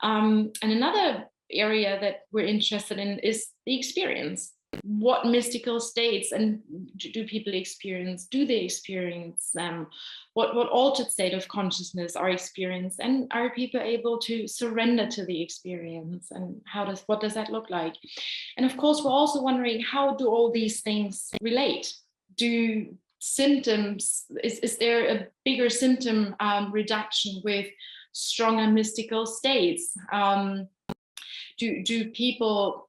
And another area that we're interested in is the experience. What mystical states and do people experience? Do they experience them? What altered state of consciousness are experienced? And are people able to surrender to the experience? And what does that look like? And of course, we're also wondering, how do all these things relate? Do symptoms, is there a bigger symptom reduction with stronger mystical states? Do people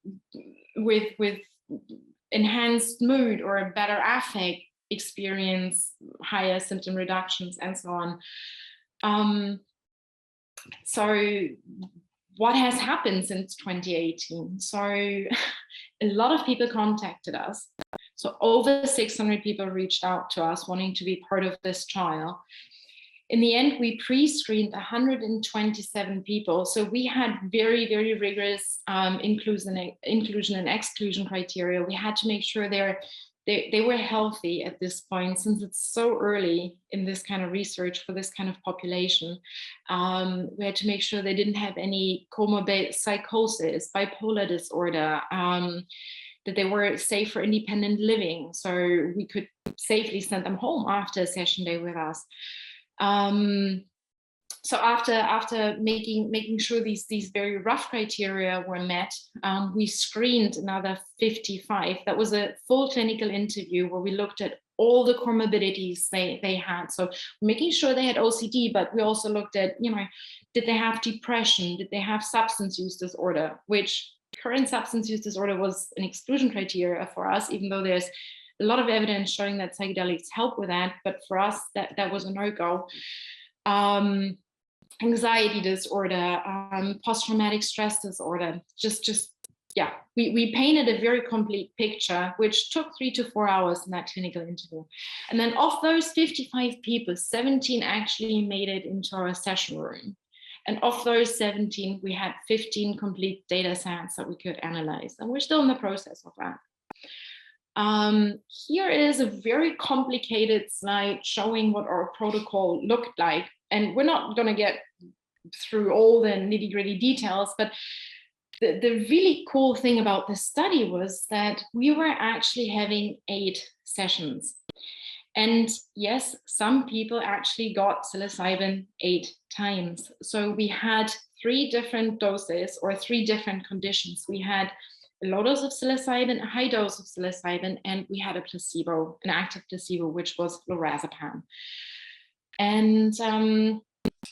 with enhanced mood or a better affect experience higher symptom reductions, and so on? So what has happened since 2018? So a lot of people contacted us. So over 600 people reached out to us wanting to be part of this trial. In the end, we pre-screened 127 people. So we had very, very rigorous inclusion and exclusion criteria. We had to make sure they were healthy at this point, since it's so early in this kind of research for this kind of population. We had to make sure they didn't have any comorbid psychosis, bipolar disorder, that they were safe for independent living, so we could safely send them home after a session day with us. so after making sure these very rough criteria were met, we screened another 55. That was a full clinical interview where we looked at all the comorbidities they had. So making sure they had OCD, but we also looked at, did they have depression? Did they have substance use disorder? Which current substance use disorder was an exclusion criteria for us, even though there's a lot of evidence showing that psychedelics help with that. But for us, that was a no-go. Anxiety disorder, post-traumatic stress disorder, yeah, we painted a very complete picture, which took 3 to 4 hours in that clinical interview. And then of those 55 people, 17 actually made it into our session room. And of those 17, we had 15 complete data sets that we could analyze. And we're still in the process of that. Here is a very complicated slide showing what our protocol looked like. And we're not going to get through all the nitty-gritty details, but the really cool thing about this study was that we were actually having 8 sessions. And yes, some people actually got psilocybin 8 times. So we had 3 different doses or 3 different conditions. We had a low dose of psilocybin, a high dose of psilocybin, and we had a placebo, an active placebo, which was lorazepam. And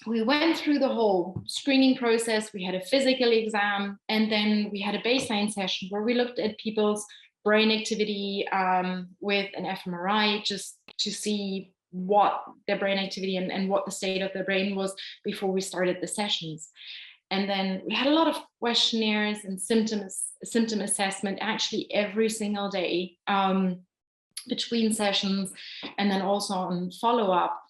we went through the whole screening process. We had a physical exam, and then we had a baseline session where we looked at people's brain activity with an fMRI, just to see what their brain activity and what the state of their brain was before we started the sessions. And then we had a lot of questionnaires and symptom assessment actually every single day between sessions, and then also on follow-up.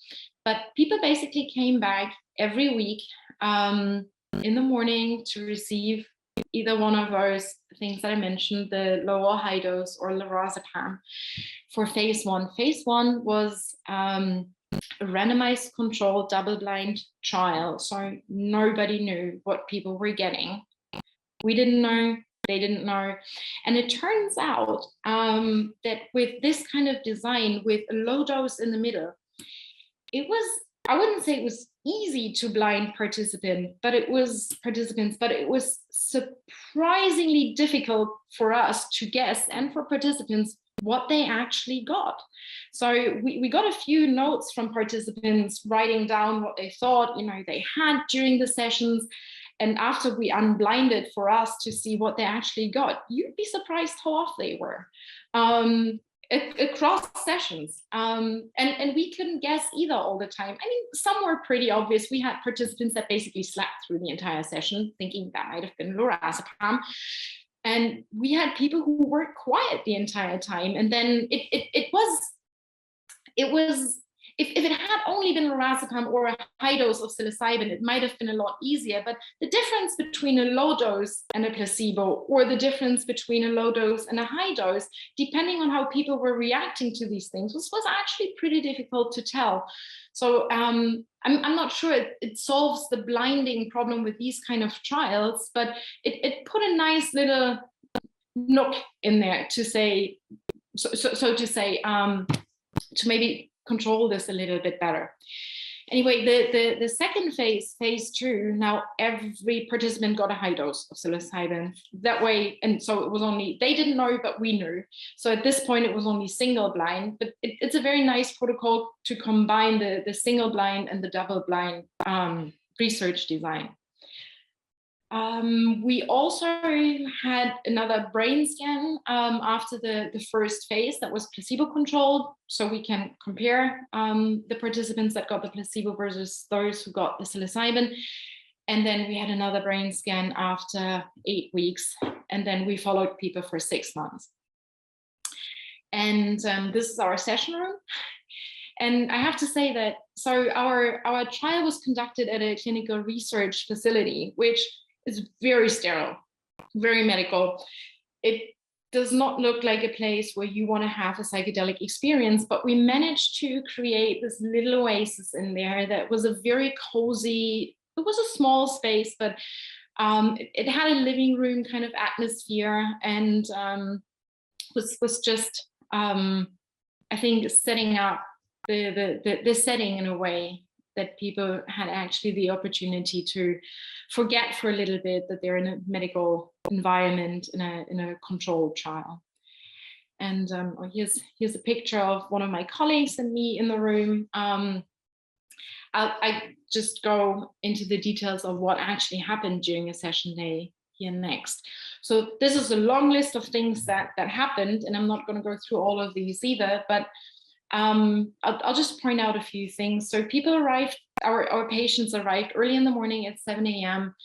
But people basically came back every week in the morning to receive either one of those things that I mentioned, the low or high dose or lorazepam for phase 1. Phase 1 was a randomized controlled double-blind trial. So nobody knew what people were getting. We didn't know, they didn't know. And it turns out that with this kind of design, with a low dose in the middle, it was, I wouldn't say it was easy to blind participants, but it was surprisingly difficult for us to guess, and for participants, what they actually got. So we got a few notes from participants writing down what they thought, they had during the sessions. And after we unblinded for us to see what they actually got, you'd be surprised how off they were. Across sessions, and we couldn't guess either all the time. I mean, some were pretty obvious. We had participants that basically slept through the entire session, thinking that might have been lorazepam, and we had people who were quiet the entire time. And then it was if it had only been lorazepam or a high dose of psilocybin, it might have been a lot easier. But the difference between a low dose and a placebo, or the difference between a low dose and a high dose, depending on how people were reacting to these things, was actually pretty difficult to tell. So I'm not sure it solves the blinding problem with these kind of trials, but it put a nice little nook in there to say, to maybe control this a little bit better. Anyway, the second phase 2, now every participant got a high dose of psilocybin. That way, and so it was only, they didn't know, but we knew. So at this point, it was only single blind, but it's a very nice protocol to combine the single blind and the double blind research design. We also had another brain scan after the first phase that was placebo controlled, so we can compare the participants that got the placebo versus those who got the psilocybin. And then we had another brain scan after 8 weeks, and then we followed people for 6 months. And this is our session room. And I have to say that, so our trial was conducted at a clinical research facility, which is very sterile, very medical. It does not look like a place where you want to have a psychedelic experience, but we managed to create this little oasis in there that was a very cozy, it was a small space, but it had a living room kind of atmosphere, and was just, I think, setting up the setting in a way that people had actually the opportunity to forget for a little bit that they're in a medical environment, in a controlled trial. And here's a picture of one of my colleagues and me in the room. I just go into the details of what actually happened during a session day here next. So this is a long list of things that happened, and I'm not going to go through all of these either, but I'll just point out a few things. So people arrived, our patients arrived early in the morning at 7 a.m.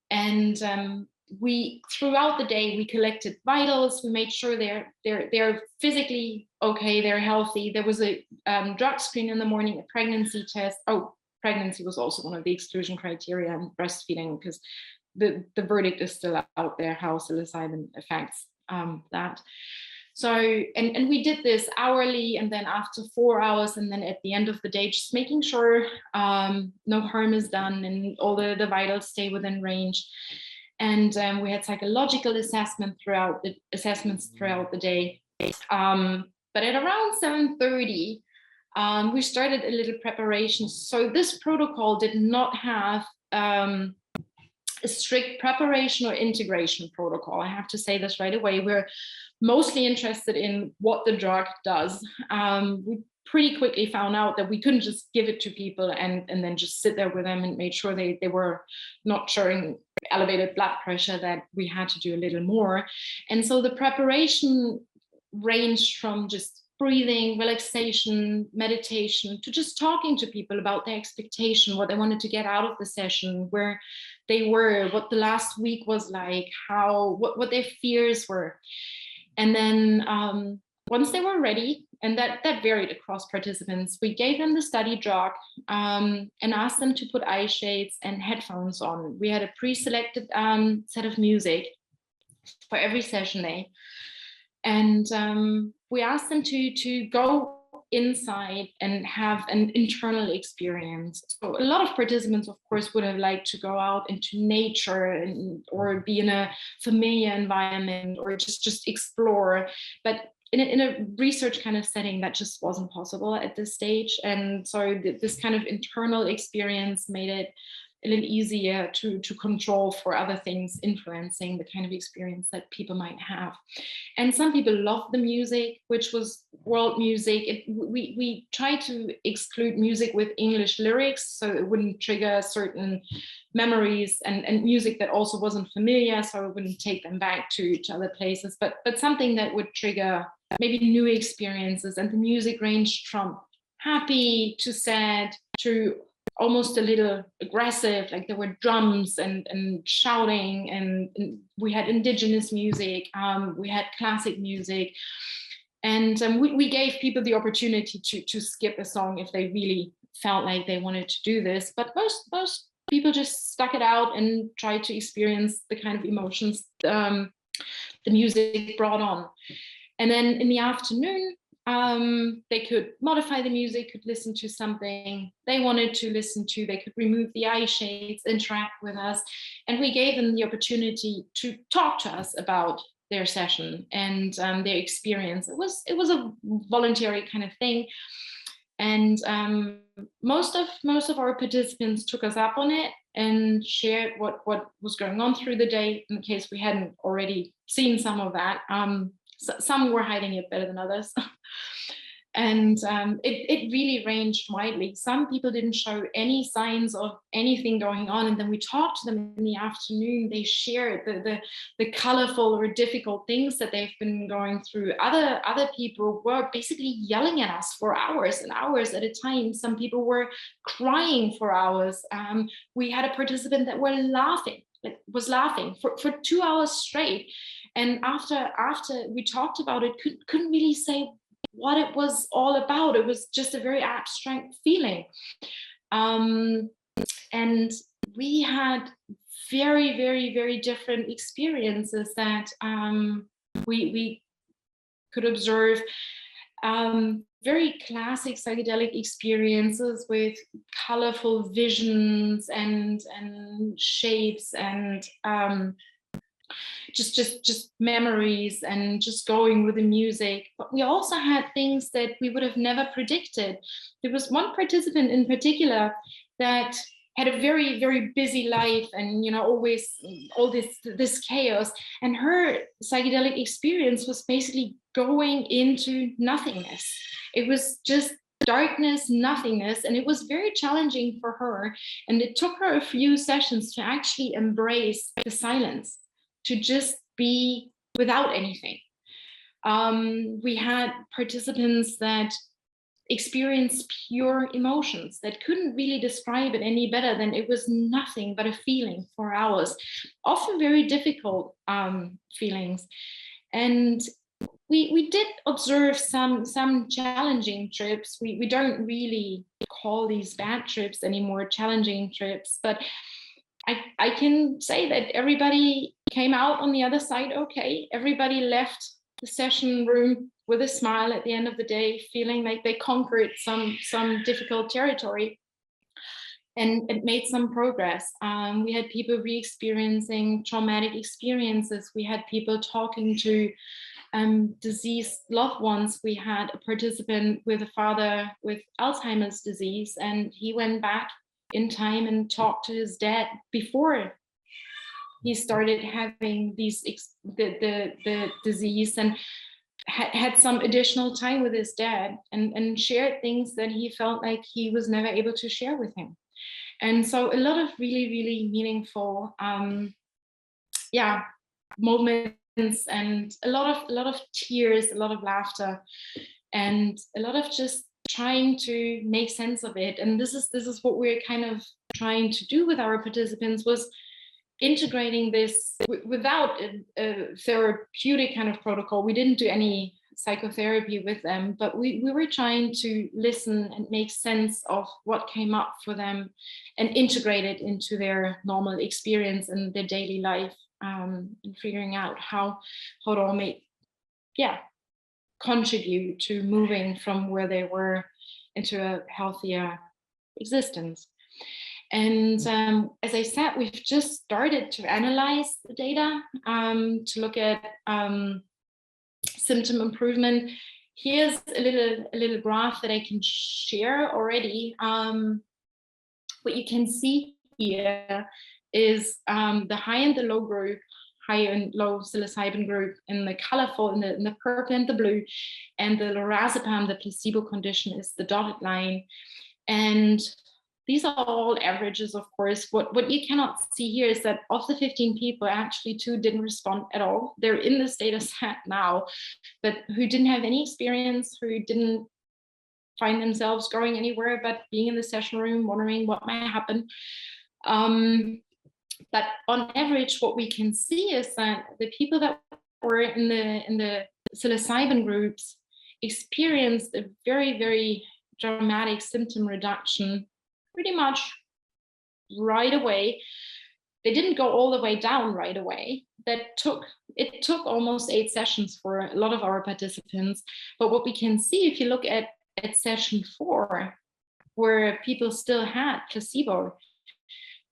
and we, throughout the day, we collected vitals. We made sure they're physically okay, they're healthy. There was a drug screen in the morning, a pregnancy test. Oh, pregnancy was also one of the exclusion criteria, and breastfeeding, because the verdict is still out there, how psilocybin affects that. So, and we did this hourly, and then after 4 hours, and then at the end of the day, just making sure no harm is done and all the vitals stay within range. And we had psychological assessments throughout the day. But at around 7:30, we started a little preparation. So this protocol did not have a strict preparation or integration protocol. I have to say this right away. We're mostly interested in what the drug does. We pretty quickly found out that we couldn't just give it to people and then just sit there with them and make sure they were not showing elevated blood pressure, that we had to do a little more. And so the preparation ranged from just breathing, relaxation, meditation, to just talking to people about their expectation, what they wanted to get out of the session, where they were, what the last week was like, what their fears were. And then once they were ready, and that varied across participants, we gave them the study drug and asked them to put eye shades and headphones on. We had a pre-selected set of music for every session day. And we asked them to go inside and have an internal experience. So a lot of participants, of course, would have liked to go out into nature or be in a familiar environment or just explore. But in a research kind of setting, that just wasn't possible at this stage. And so this kind of internal experience made it a little easier to control for other things influencing the kind of experience that people might have. And some people loved the music, which was world music. We tried to exclude music with English lyrics, so it wouldn't trigger certain memories, and music that also wasn't familiar, so it wouldn't take them back to other places, but something that would trigger maybe new experiences. And the music ranged from happy to sad to almost a little aggressive, like there were drums and shouting, and we had indigenous music, we had classic music, and we gave people the opportunity to skip a song if they really felt like they wanted to do this. But most people just stuck it out and tried to experience the kind of emotions the music brought on. And then in the afternoon, they could modify the music, could listen to something they wanted to listen to, they could remove the eye shades, interact with us, and we gave them the opportunity to talk to us about their session and their experience. It was a voluntary kind of thing, and most of our participants took us up on it and shared what was going on through the day, in case we hadn't already seen some of that. Some were hiding it better than others. And it really ranged widely. Some people didn't show any signs of anything going on. And then we talked to them in the afternoon. They shared the colorful or difficult things that they've been going through. Other people were basically yelling at us for hours and hours at a time. Some people were crying for hours. We had a participant that was laughing for 2 hours straight. And after we talked about it, couldn't really say what it was all about. It was just a very abstract feeling. And we had very, very, very different experiences that we could observe. Very classic psychedelic experiences with colorful visions and shapes and just memories and just going with the music. But we also had things that we would have never predicted. There was one participant in particular that had a very, very busy life, and always all this chaos, and her psychedelic experience was basically going into nothingness. It was just darkness, nothingness, and it was very challenging for her. And it took her a few sessions to actually embrace the silence, to just be without anything. We had participants that experienced pure emotions that couldn't really describe it any better than it was nothing but a feeling for hours, often very difficult feelings. And we did observe some challenging trips. We don't really call these bad trips anymore, challenging trips, but I can say that everybody came out on the other side okay. Everybody left the session room with a smile at the end of the day, feeling like they conquered some difficult territory and made some progress. We had people re-experiencing traumatic experiences. We had people talking to deceased loved ones. We had a participant with a father with Alzheimer's disease, and he went back in time and talked to his dad before he started having the disease, and had some additional time with his dad, and shared things that he felt like he was never able to share with him. And so a lot of really, really meaningful moments, and a lot of tears, a lot of laughter, and a lot of just trying to make sense of it. And this is what we're kind of trying to do with our participants, was integrating this without a therapeutic kind of protocol. We didn't do any psychotherapy with them, but we were trying to listen and make sense of what came up for them and integrate it into their normal experience and their daily life, and figuring out how it all may contribute to moving from where they were into a healthier existence. And as I said, we've just started to analyze the data, to look at symptom improvement. Here's a little graph that I can share already. What you can see here is the high and the low group, high and low psilocybin group in the colorful, in the purple and the blue, and the lorazepam, the placebo condition, is the dotted line. And these are all averages, of course. What you cannot see here is that of the 15 people, actually 2 didn't respond at all. They're in this data set now, but who didn't have any experience, who didn't find themselves going anywhere but being in the session room, wondering what might happen. But on average, what we can see is that the people that were in the psilocybin groups experienced a very, very dramatic symptom reduction pretty much right away. They didn't go all the way down right away. It took almost 8 sessions for a lot of our participants. But what we can see, if you look at session 4, where people still had placebo,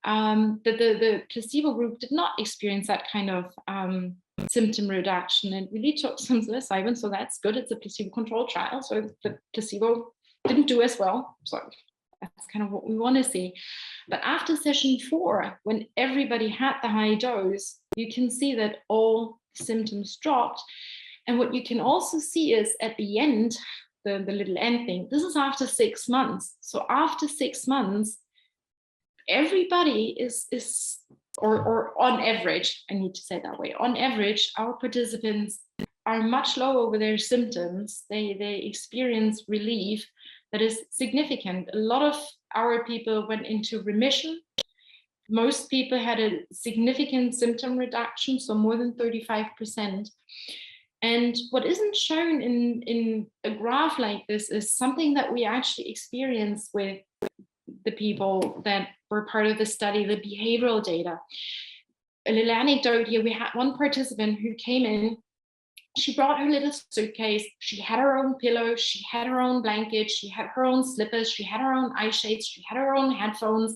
the placebo group did not experience that kind of symptom reduction. It really took some psilocybin, so that's good. It's a placebo-controlled trial, so the placebo didn't do as well. So that's kind of what we want to see. But after session 4, when everybody had the high dose, you can see that all symptoms dropped. And what you can also see is at the end, the little end thing, this is after 6 months. So after 6 months, everybody is or on average, I need to say it that way, on average, our participants are much lower with their symptoms. They experience relief that is significant. A lot of our people went into remission. Most people had a significant symptom reduction, so more than 35%. And what isn't shown in a graph like this is something that we actually experienced with the people that were part of the study, the behavioral data. A little anecdote here, we had one participant who came in. She brought her little suitcase. She had her own pillow. She had her own blanket. She had her own slippers. She had her own eye shades. She had her own headphones.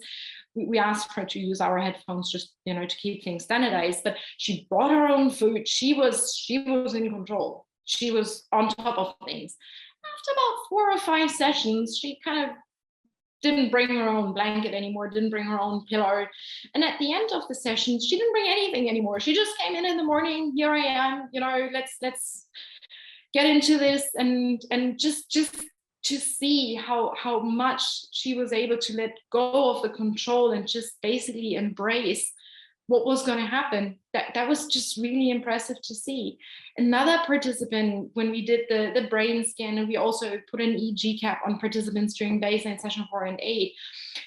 we asked her to use our headphones just, to keep things standardized, but she brought her own food. She was in control. She was on top of things. After about 4 or 5 sessions, she kind of didn't bring her own blanket anymore, didn't bring her own pillow. And at the end of the session, she didn't bring anything anymore. She just came in the morning, here I am, let's get into this, and just to see how much she was able to let go of the control and just basically embrace what was going to happen. That was just really impressive to see. Another participant, when we did the brain scan, and we also put an EEG cap on participants during baseline session 4 and 8,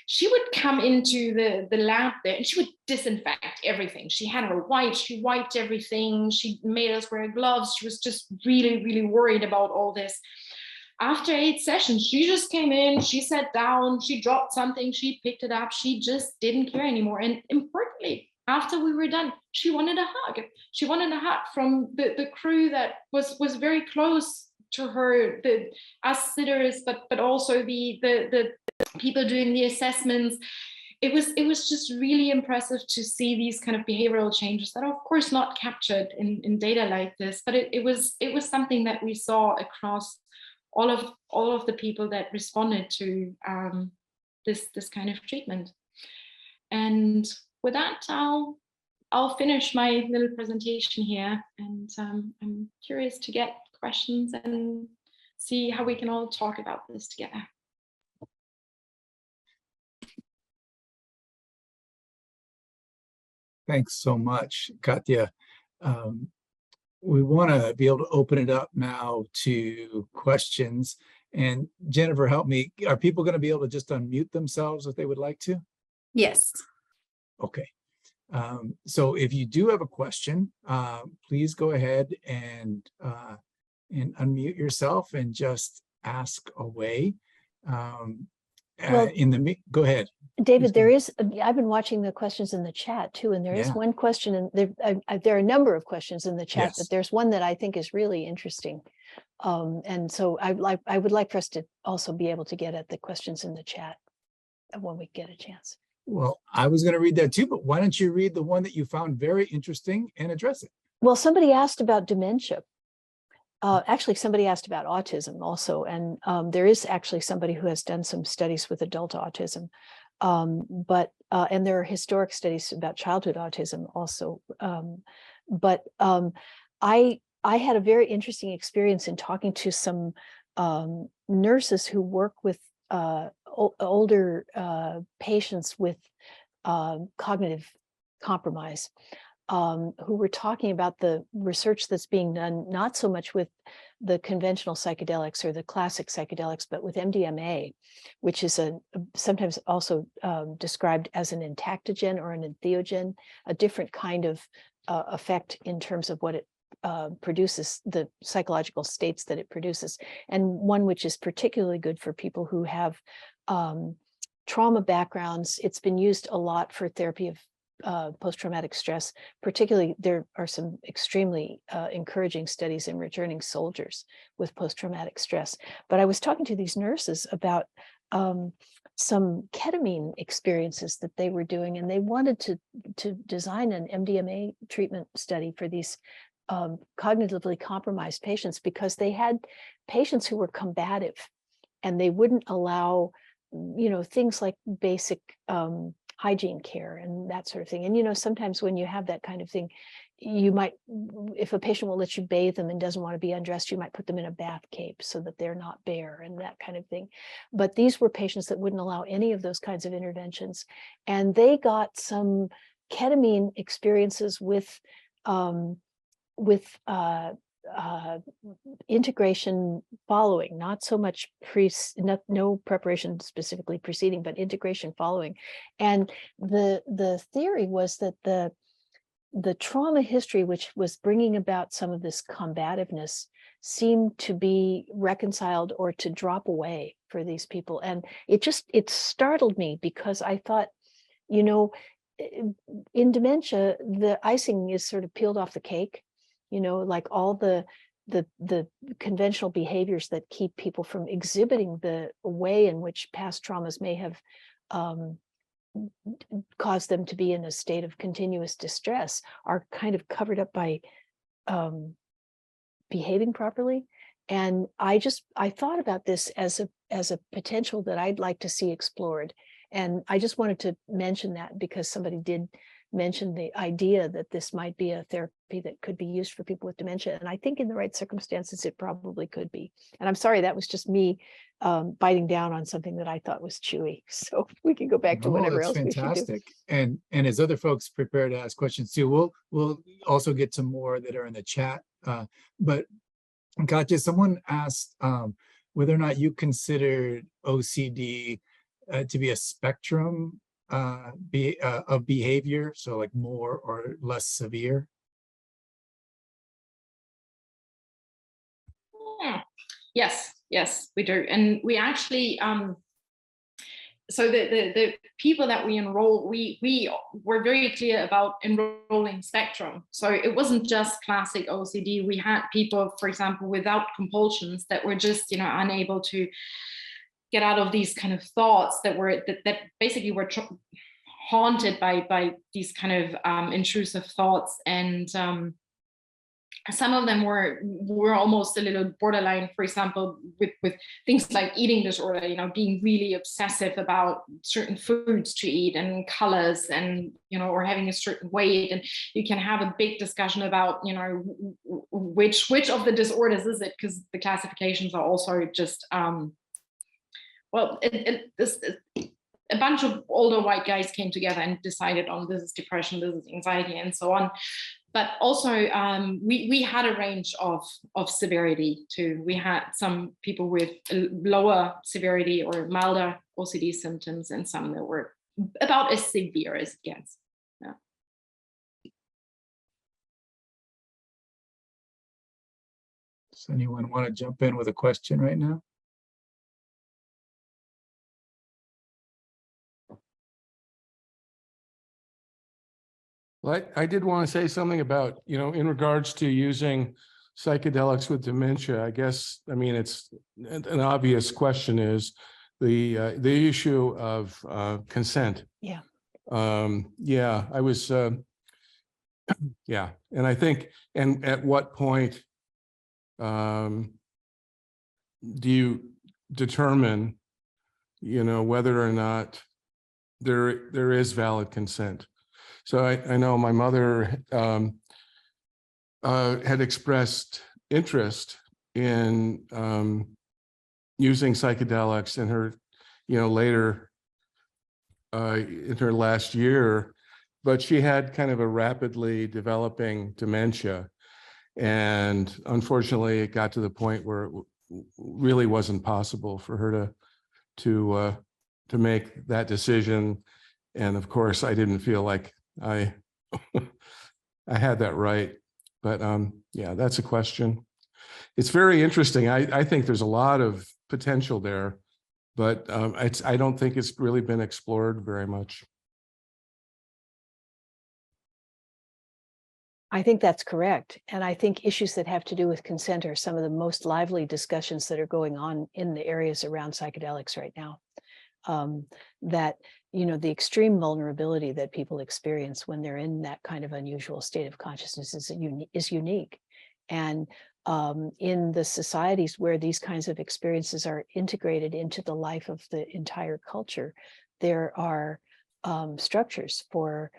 she would come into the lab there and she would disinfect everything. She had her wipes, she wiped everything, she made us wear gloves. She was just really, really worried about all this. After 8 sessions, she just came in, she sat down, she dropped something, she picked it up, she just didn't care anymore. And importantly, after we were done, she wanted a hug. She wanted a hug from the crew that was very close to her, us sitters, but also the people doing the assessments. It was just really impressive to see these kind of behavioral changes that are of course not captured in data like this, but it was something that we saw across all of the people that responded to this kind of treatment. And with that, I'll finish my little presentation here, and I'm curious to get questions and see how we can all talk about this together. Thanks so much, Katja. We want to be able to open it up now to questions. And Jennifer, help me. Are people going to be able to just unmute themselves if they would like to? Yes. Okay. So if you do have a question, please go ahead and unmute yourself and just ask away. Go ahead. David, there is, I've been watching the questions in the chat too, and there is one question, and there are a number of questions in the chat, but there's one that I think is really interesting. And so I would like for us to also be able to get at the questions in the chat when we get a chance. Well, I was going to read that too, but why don't you read the one that you found very interesting and address it? Well, somebody asked about dementia. Actually, somebody asked about autism also, and there is actually somebody who has done some studies with adult autism, and there are historic studies about childhood autism also. I had a very interesting experience in talking to some nurses who work with older patients with cognitive compromise, who were talking about the research that's being done, not so much with the conventional psychedelics or the classic psychedelics, but with MDMA, which is sometimes also described as an entactogen or an entheogen, a different kind of effect in terms of what it produces, the psychological states that it produces, and one which is particularly good for people who have trauma backgrounds. It's been used a lot for therapy of post-traumatic stress. Particularly, there are some extremely encouraging studies in returning soldiers with post-traumatic stress. But I was talking to these nurses about some ketamine experiences that they were doing, and they wanted to design an MDMA treatment study for these cognitively compromised patients, because they had patients who were combative, and they wouldn't allow, things like basic hygiene care and that sort of thing. And sometimes when you have that kind of thing, you might, if a patient will let you bathe them and doesn't want to be undressed, you might put them in a bath cape so that they're not bare and that kind of thing. But these were patients that wouldn't allow any of those kinds of interventions, and they got some ketamine experiences with integration following, not so much no preparation specifically preceding, but integration following. And the theory was that the trauma history, which was bringing about some of this combativeness, seemed to be reconciled or to drop away for these people. And it startled me, because I thought, in dementia, the icing is sort of peeled off the cake. Like all the conventional behaviors that keep people from exhibiting the way in which past traumas may have cause them to be in a state of continuous distress are kind of covered up by behaving properly. And I thought about this as a potential that I'd like to see explored. And I just wanted to mention that because somebody did mention the idea that this might be a therapy that could be used for people with dementia. And I think in the right circumstances, it probably could be. And I'm sorry, that was just me biting down on something that I thought was chewy. So we can go back to whatever else we should do. Fantastic. And as other folks prepare to ask questions too, we'll also get to more that are in the chat. But Katja, someone asked whether or not you considered OCD to be a spectrum of behavior, so like more or less severe. Yes, we do. And we actually, so the people that we enroll, we were very clear about enrolling spectrum. So it wasn't just classic OCD. We had people, for example, without compulsions that were just, unable to get out of these kind of thoughts that basically were haunted by these kind of intrusive thoughts. And some of them were almost a little borderline, for example, with things like eating disorder, being really obsessive about certain foods to eat and colors and, or having a certain weight. And you can have a big discussion about, which of the disorders is it? Because the classifications are also just, a bunch of older white guys came together and decided on this is depression, this is anxiety, and so on. But also, we had a range of severity too. We had some people with lower severity or milder OCD symptoms, and some that were about as severe as it gets. Yeah. Does anyone want to jump in with a question right now? Well, I did want to say something about, in regards to using psychedelics with dementia. I guess, it's an obvious question is the issue of consent. Yeah. I was, yeah. And I think, and at what point do you determine, whether or not there is valid consent? So I know my mother had expressed interest in using psychedelics in her, later in her last year, but she had kind of a rapidly developing dementia. And unfortunately, it got to the point where it really wasn't possible for her to make that decision. And of course, I didn't feel like I had that right, but yeah, that's a question. It's very interesting. I think there's a lot of potential there, but I don't think it's really been explored very much. I think that's correct. And I think issues that have to do with consent are some of the most lively discussions that are going on in the areas around psychedelics right now. That, the extreme vulnerability that people experience when they're in that kind of unusual state of consciousness is unique. And in the societies where these kinds of experiences are integrated into the life of the entire culture, there are structures for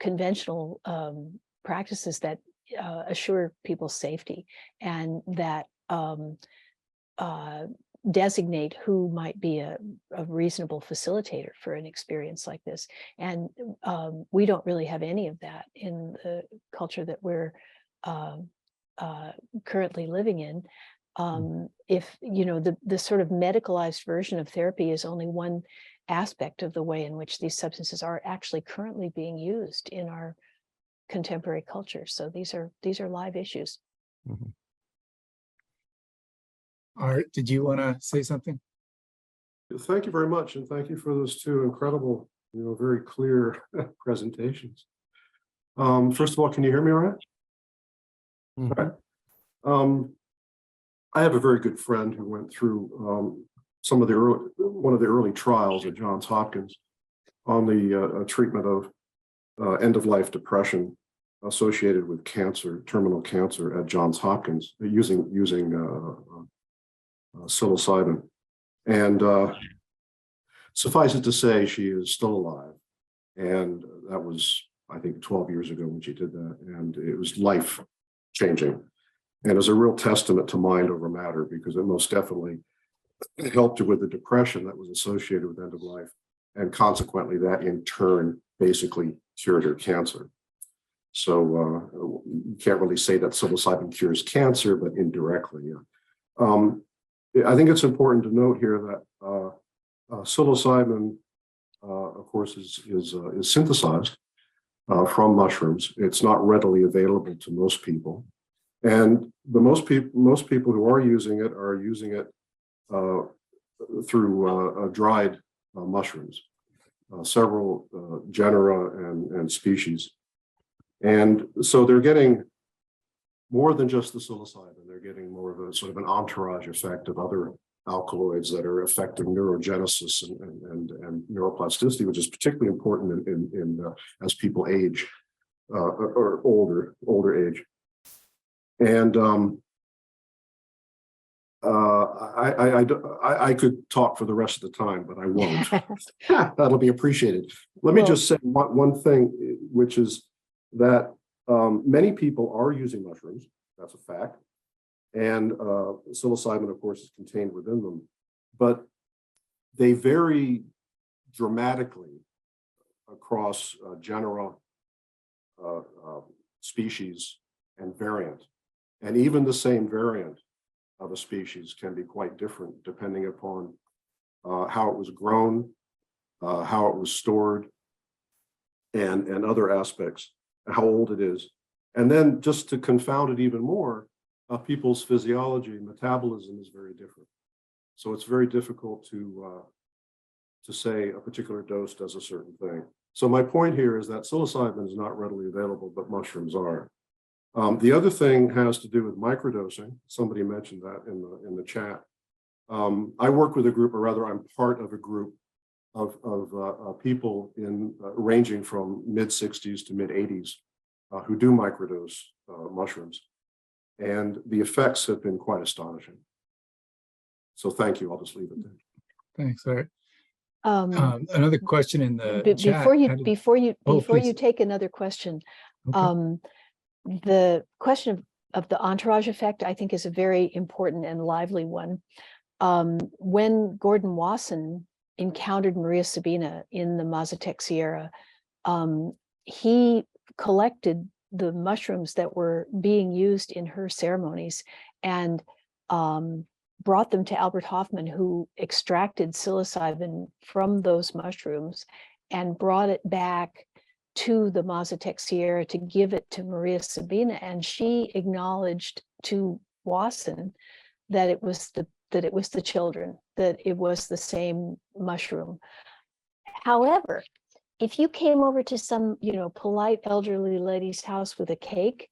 conventional practices that assure people's safety and that designate who might be a reasonable facilitator for an experience like this. And we don't really have any of that in the culture that we're currently living in. If, the sort of medicalized version of therapy is only one aspect of the way in which these substances are actually currently being used in our contemporary culture. So these are live issues. Mm-hmm. Art, did you want to say something? Thank you very much, and thank you for those two incredible, very clear presentations. First of all, can you hear me all right? Mm-hmm. All right. I have a very good friend who went through one of the early trials at Johns Hopkins on the treatment of end-of-life depression associated with cancer, terminal cancer at Johns Hopkins, using psilocybin. And suffice it to say, she is still alive. And that was, I think, 12 years ago when she did that. And it was life-changing. And is a real testament to mind over matter, because it most definitely helped her with the depression that was associated with end of life. And consequently, that in turn basically cured her cancer. So you can't really say that psilocybin cures cancer, but indirectly, yeah. I think it's important to note here that psilocybin, of course, is synthesized from mushrooms. It's not readily available to most people. And most people who are using it through dried mushrooms, several genera and species. And so they're getting more than just the psilocybin. They're getting more of a sort of an entourage effect of other alkaloids that are affecting neurogenesis and neuroplasticity, which is particularly important in as people age or older age. And I could talk for the rest of the time, but I won't. That'll be appreciated. Let me just say one thing, which is that many people are using mushrooms. That's a fact. And psilocybin, of course, is contained within them. But they vary dramatically across genera, species, and variant. And even the same variant of a species can be quite different depending upon how it was grown, how it was stored, and other aspects, how old it is. And then just to confound it even more, people's physiology, metabolism is very different. So it's very difficult to say a particular dose does a certain thing. So my point here is that psilocybin is not readily available, but mushrooms are. The other thing has to do with microdosing. Somebody mentioned that in the chat. I work with a group, or rather I'm part of a group of people ranging from mid-60s to mid-80s who do microdose mushrooms. And the effects have been quite astonishing. So thank you. I'll just leave it there. Thanks, Art. Another question in the chat. Before you take another question, okay. The question of the entourage effect, I think, is a very important and lively one. When Gordon Wasson encountered Maria Sabina in the Mazatec Sierra, he collected the mushrooms that were being used in her ceremonies and brought them to Albert Hoffman, who extracted psilocybin from those mushrooms and brought it back to the Mazatec Sierra to give it to Maria Sabina. And she acknowledged to Wasson that it was the children, that it was the same mushroom. However, if you came over to some, polite elderly lady's house with a cake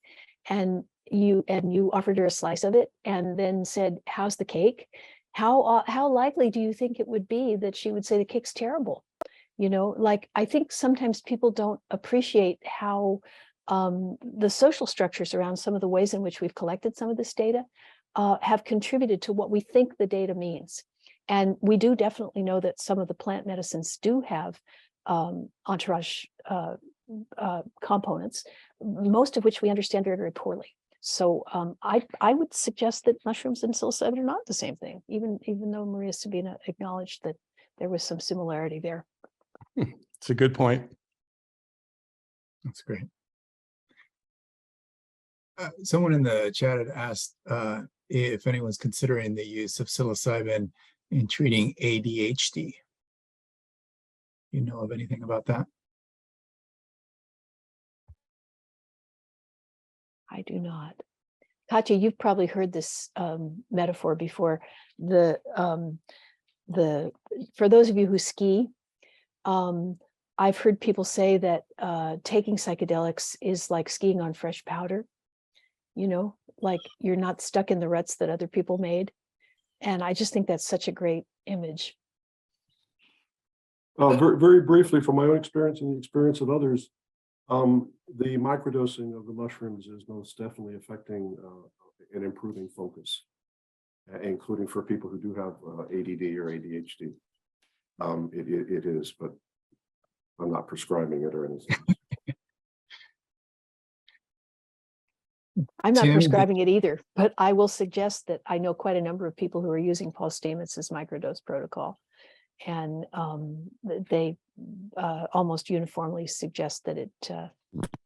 and you offered her a slice of it and then said, "How's the cake?" How likely do you think it would be that she would say the cake's terrible? I think sometimes people don't appreciate how the social structures around some of the ways in which we've collected some of this data have contributed to what we think the data means. And we do definitely know that some of the plant medicines do have entourage components, most of which we understand very, very poorly. So I would suggest that mushrooms and psilocybin are not the same thing, even though Maria Sabina acknowledged that there was some similarity there. It's a good point. That's great. Someone in the chat had asked if anyone's considering the use of psilocybin in treating ADHD. You know of anything about that? I do not. Katya, you've probably heard this metaphor before. For those of you who ski, I've heard people say that taking psychedelics is like skiing on fresh powder. Like you're not stuck in the ruts that other people made. And I just think that's such a great image. Very, very briefly, from my own experience and the experience of others, the microdosing of the mushrooms is most definitely affecting and improving focus, including for people who do have ADD or ADHD. It is, but I'm not prescribing it or anything. I'm not Tim, prescribing it either, but I will suggest that I know quite a number of people who are using Paul Stamets' microdose protocol, and they almost uniformly suggest that it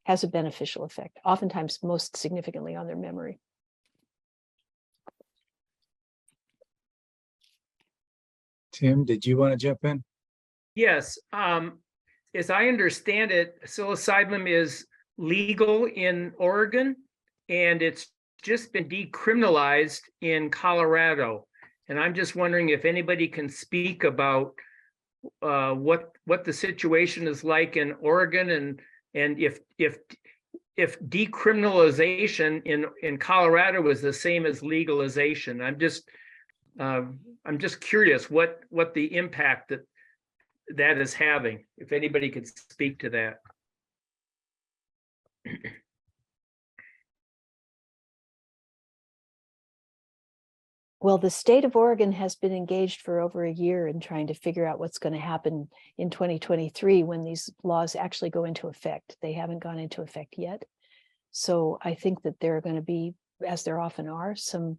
has a beneficial effect, oftentimes most significantly on their memory. Tim, did you want to jump in? Yes, as I understand it, psilocybin is legal in Oregon, and it's just been decriminalized in Colorado. And I'm just wondering if anybody can speak about what the situation is like in Oregon, and if decriminalization in Colorado is the same as legalization. I'm just curious what the impact that is having, if anybody could speak to that. Well, the state of Oregon has been engaged for over a year in trying to figure out what's going to happen in 2023 when these laws actually go into effect. They haven't gone into effect yet. So I think that there are going to be, as there often are, some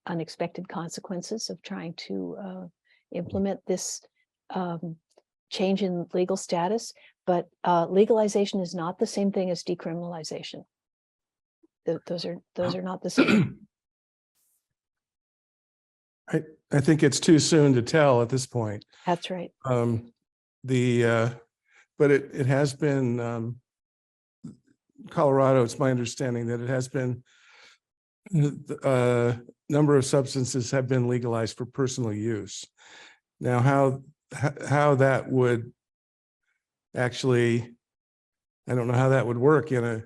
unexpected consequences of trying to implement this change in legal status. But legalization is not the same thing as decriminalization. Those are not the same. I think it's too soon to tell at this point. That's right. But it has been Colorado. It's my understanding that it has been number of substances have been legalized for personal use. Now, how that would actually, I don't know how that would work in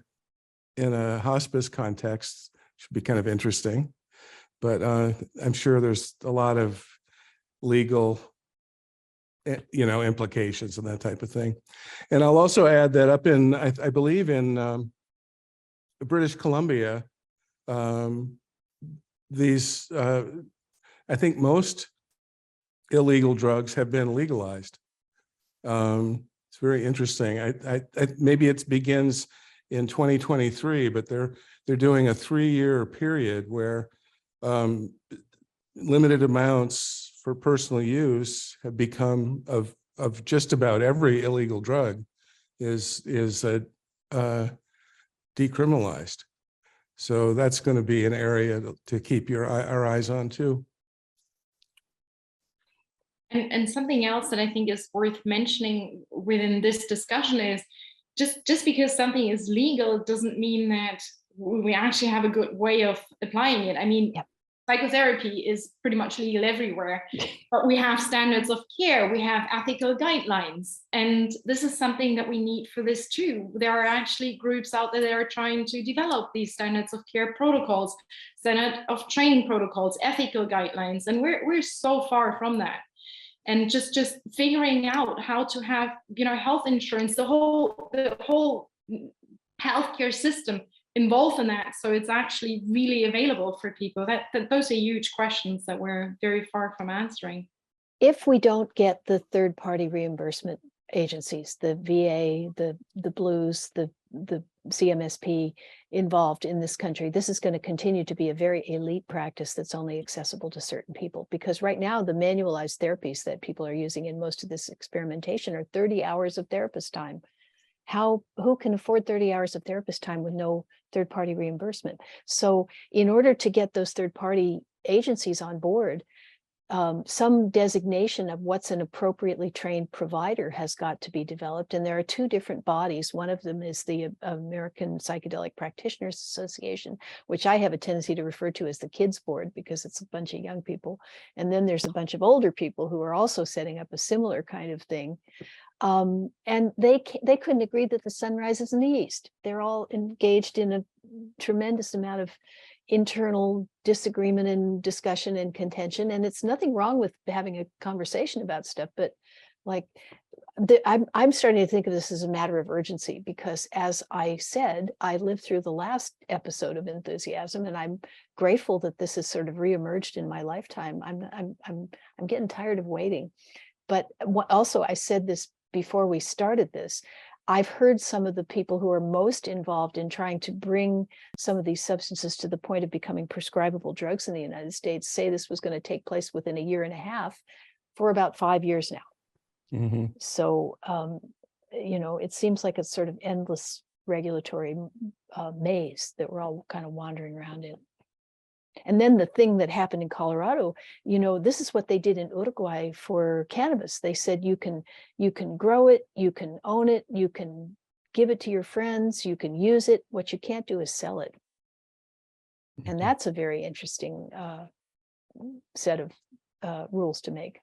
a hospice context. Should be kind of interesting. But I'm sure there's a lot of legal, implications and that type of thing. And I'll also add that up in, I believe in British Columbia, these, I think most illegal drugs have been legalized. It's very interesting. I maybe it begins in 2023, but they're doing a 3-year period where limited amounts for personal use have become of just about every illegal drug is decriminalized. So that's going to be an area to keep our eyes on too. And something else that I think is worth mentioning within this discussion is just because something is legal doesn't mean that we actually have a good way of applying it. I mean, yep. Psychotherapy is pretty much legal everywhere, but we have standards of care, we have ethical guidelines, and this is something that we need for this too. There are actually groups out there that are trying to develop these standards of care protocols, standard of training protocols, ethical guidelines, and we're so far from that. And just figuring out how to have, health insurance, the whole healthcare system involved in that, so it's actually really available for people. Those are huge questions that we're very far from answering. If we don't get the third-party reimbursement agencies, the VA, the Blues, the CMSP involved in this country, this is going to continue to be a very elite practice that's only accessible to certain people. Because right now, the manualized therapies that people are using in most of this experimentation are 30 hours of therapist time. Who can afford 30 hours of therapist time with no third-party reimbursement? So in order to get those third-party agencies on board, some designation of what's an appropriately trained provider has got to be developed. And there are 2 different bodies. One of them is the American Psychedelic Practitioners Association, which I have a tendency to refer to as the kids board because it's a bunch of young people. And then there's a bunch of older people who are also setting up a similar kind of thing. And they couldn't agree that the sun rises in the east. They're all engaged in a tremendous amount of internal disagreement and discussion and contention, and it's nothing wrong with having a conversation about stuff, but like I'm starting to think of this as a matter of urgency, because as I said, I lived through the last episode of enthusiasm, and I'm grateful that this has sort of reemerged in my lifetime. I'm getting tired of waiting. But also, I said this before we started this, I've heard some of the people who are most involved in trying to bring some of these substances to the point of becoming prescribable drugs in the United States say this was going to take place within a year and a half for about 5 years now. Mm-hmm. So, it seems like a sort of endless regulatory maze that we're all kind of wandering around in. And then the thing that happened in Colorado, this is what they did in Uruguay for cannabis. They said you can grow it, you can own it, you can give it to your friends, you can use it. What you can't do is sell it. And that's a very interesting set of rules to make.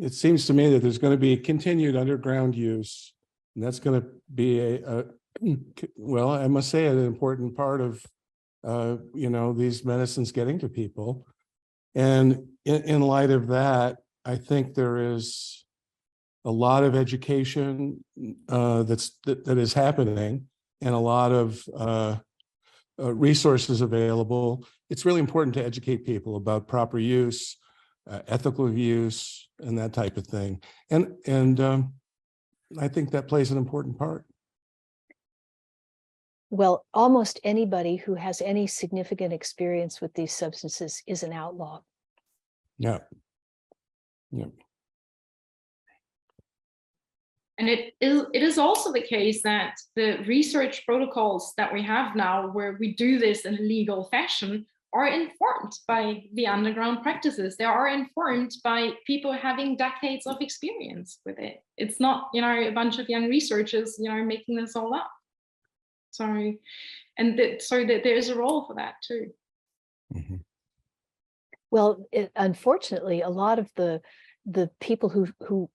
It seems to me that there's going to be continued underground use, and that's going to be well, I must say, an important part of, these medicines getting to people. And in light of that, I think there is a lot of education that is happening, and a lot of resources available. It's really important to educate people about proper use, ethical use, and that type of thing. And I think that plays an important part. Well, almost anybody who has any significant experience with these substances is an outlaw. Yeah. Yeah. And it is also the case that the research protocols that we have now, where we do this in a legal fashion, are informed by the underground practices. They are informed by people having decades of experience with it. It's not, a bunch of young researchers, making this all up. Sorry. And that there's a role for that too. Mm-hmm. Well, unfortunately, a lot of the people who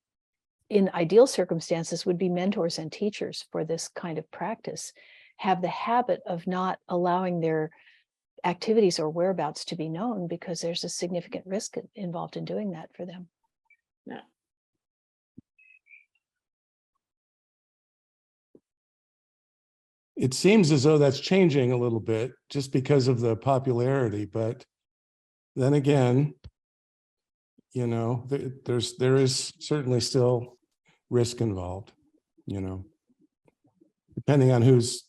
in ideal circumstances would be mentors and teachers for this kind of practice have the habit of not allowing their activities or whereabouts to be known, because there's a significant risk involved in doing that for them. Yeah. It seems as though that's changing a little bit just because of the popularity, but then again, there is certainly still risk involved, depending on who's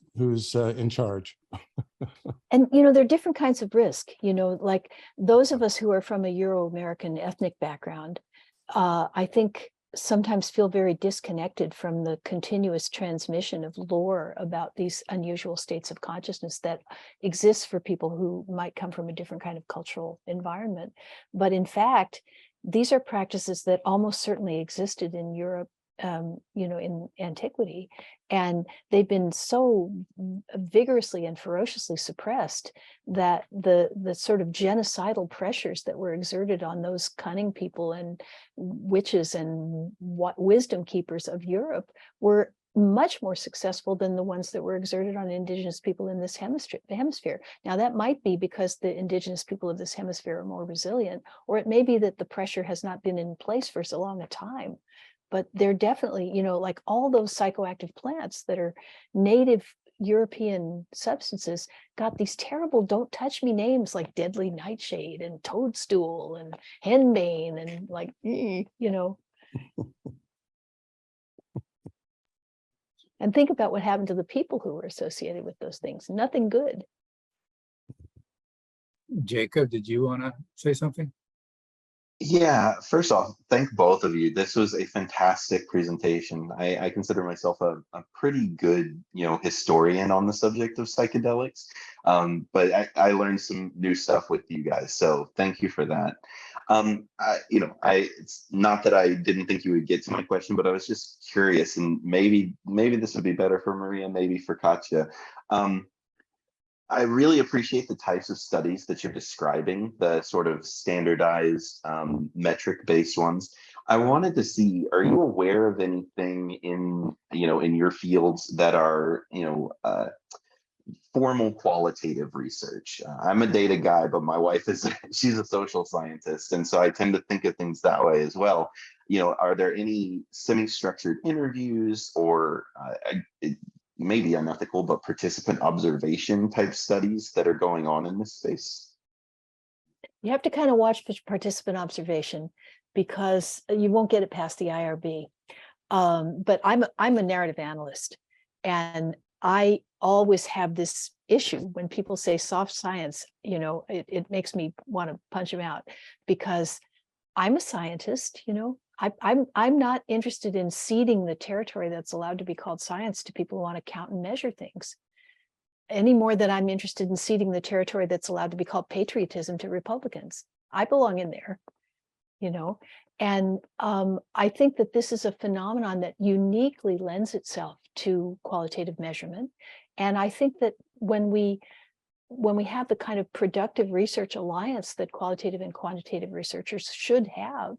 in charge. And there are different kinds of risk, like those of us who are from a Euro-American ethnic background, I think sometimes feel very disconnected from the continuous transmission of lore about these unusual states of consciousness that exists for people who might come from a different kind of cultural environment. But in fact, these are practices that almost certainly existed in Europe, in antiquity, and they've been so vigorously and ferociously suppressed that the sort of genocidal pressures that were exerted on those cunning people and witches and wisdom keepers of Europe were much more successful than the ones that were exerted on indigenous people in this hemisphere. Now, that might be because the indigenous people of this hemisphere are more resilient, or it may be that the pressure has not been in place for so long a time. But they're definitely, like all those psychoactive plants that are native European substances got these terrible don't touch me names like deadly nightshade and toadstool and henbane and And think about what happened to the people who were associated with those things. Nothing good. Jacob, did you want to say something? Yeah, first off, thank both of you. This was a fantastic presentation. I consider myself a pretty good, historian on the subject of psychedelics. But I learned some new stuff with you guys, so thank you for that. It's not that I didn't think you would get to my question, but I was just curious, and maybe this would be better for Maria, maybe for Katja. I really appreciate the types of studies that you're describing, the sort of standardized metric-based ones. I wanted to see, are you aware of anything in your fields that are, formal qualitative research. I'm a data guy, but my wife is, she's a social scientist. And so I tend to think of things that way as well. You know, are there any semi-structured interviews or maybe unethical, but participant observation type studies that are going on in this space? You have to kind of watch participant observation because you won't get it past the IRB. But I'm a narrative analyst, and I always have this issue when people say soft science. You know, it makes me want to punch them out, because I'm a scientist. You know, I'm not interested in ceding the territory that's allowed to be called science to people who want to count and measure things, any more than I'm interested in ceding the territory that's allowed to be called patriotism to Republicans. I belong in there, you know. And I think that this is a phenomenon that uniquely lends itself to qualitative measurement. And I think that when we have the kind of productive research alliance that qualitative and quantitative researchers should have,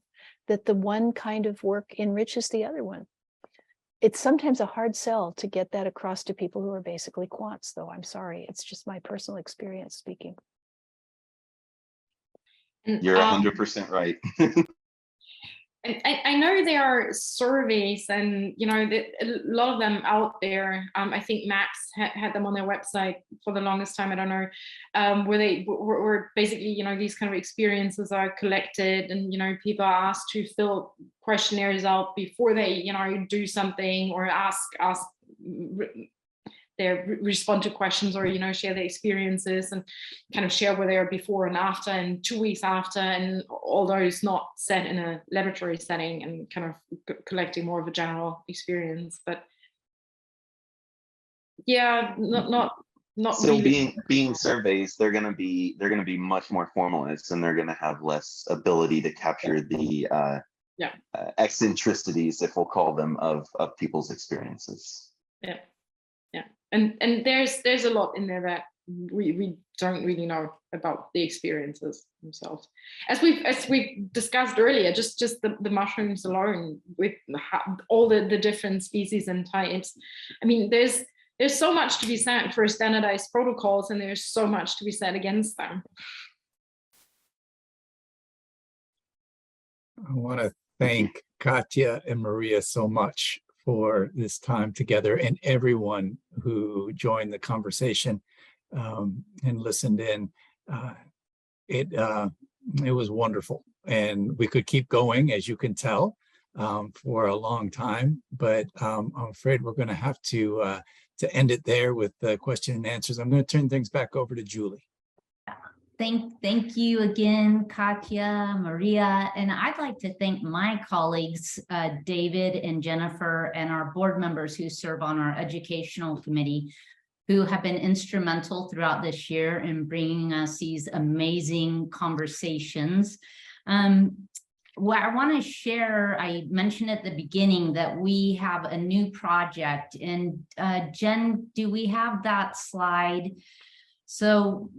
that the one kind of work enriches the other one. It's sometimes a hard sell to get that across to people who are basically quants, though. I'm sorry, it's just my personal experience speaking. You're 100% right. I know there are surveys, and you know, a lot of them out there. I think Max had them on their website for the longest time. I don't know, where they were basically, you know, these kind of experiences are collected, and you know, people are asked to fill questionnaires out before they, you know, do something or they respond to questions, or you know, share their experiences and kind of share where they are before and after and 2 weeks after, and although it's not set in a laboratory setting and kind of collecting more of a general experience. But yeah, not So really. being surveys, they're gonna be much more formalized, and they're gonna have less ability to capture the eccentricities, if we'll call them, of people's experiences. Yeah. And there's a lot in there that we don't really know about the experiences themselves. As we've discussed earlier, just the mushrooms alone, with all the different species and types. I mean, there's so much to be said for standardized protocols, and there's so much to be said against them. I want to thank Katya and Maria so much for this time together, and everyone who joined the conversation and listened in. It was wonderful, and we could keep going, as you can tell, for a long time, but I'm afraid we're going to have to end it there with the question and answers. I'm going to turn things back over to Julie. Thank you again, Katya, Maria, and I'd like to thank my colleagues, David and Jennifer, and our board members who serve on our educational committee, who have been instrumental throughout this year in bringing us these amazing conversations. What I want to share, I mentioned at the beginning that we have a new project, and Jen, do we have that slide? So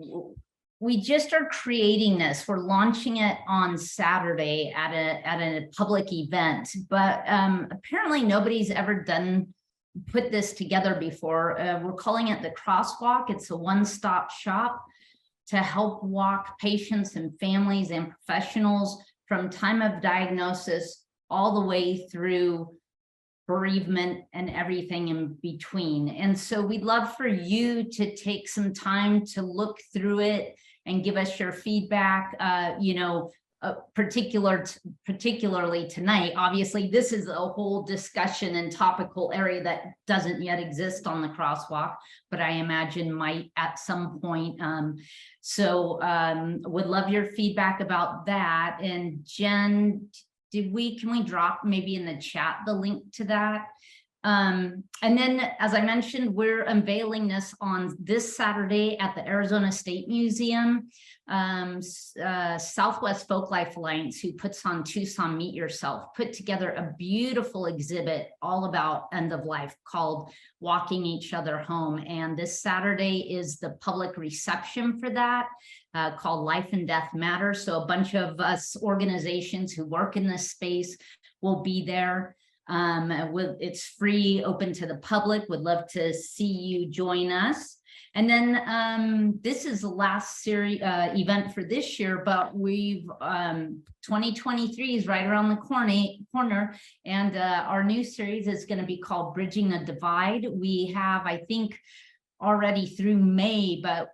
we just are creating this. We're launching it on Saturday at a public event, but apparently nobody's ever put this together before. We're calling it the Crosswalk. It's a one-stop shop to help walk patients and families and professionals from time of diagnosis all the way through bereavement and everything in between. And so we'd love for you to take some time to look through it and give us your feedback. You know, particularly tonight, obviously this is a whole discussion and topical area that doesn't yet exist on the Crosswalk, but I imagine might at some point. Would love your feedback about that. And Jen, can we drop maybe in the chat the link to that? And then, as I mentioned, we're unveiling this on this Saturday at the Arizona State Museum. Southwest Folklife Alliance, who puts on Tucson Meet Yourself, put together a beautiful exhibit all about end of life called Walking Each Other Home. And this Saturday is the public reception for that, called Life and Death Matter. So a bunch of us organizations who work in this space will be there. It's free, open to the public. Would love to see you join us. And then this is the last series event for this year, but we've 2023 is right around the corner, and our new series is going to be called Bridging the Divide. We have, I think, already through May, but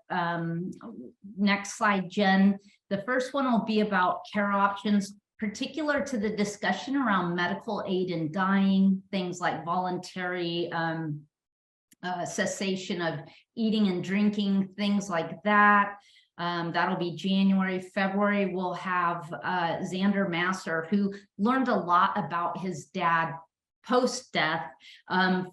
next slide, Jen. The first one will be about care options, particular to the discussion around medical aid in dying, things like voluntary cessation of eating and drinking, things like that. That'll be January. February, we'll have Xander Masser, who learned a lot about his dad post-death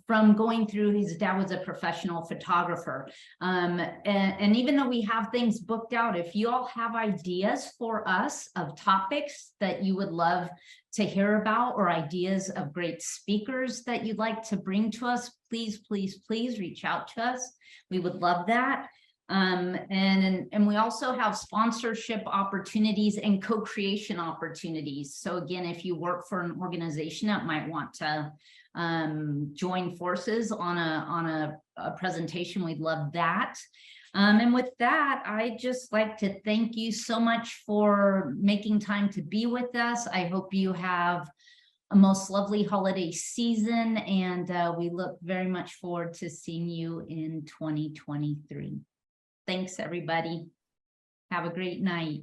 from going through. His dad was a professional photographer, and even though we have things booked out, if you all have ideas for us of topics that you would love to hear about, or ideas of great speakers that you'd like to bring to us, please reach out to us. We would love that. And we also have sponsorship opportunities and co-creation opportunities. So again, if you work for an organization that might want to join forces on a presentation, we'd love that. And with that, I'd just like to thank you so much for making time to be with us. I hope you have a most lovely holiday season, and we look very much forward to seeing you in 2023. Thanks, everybody. Have a great night.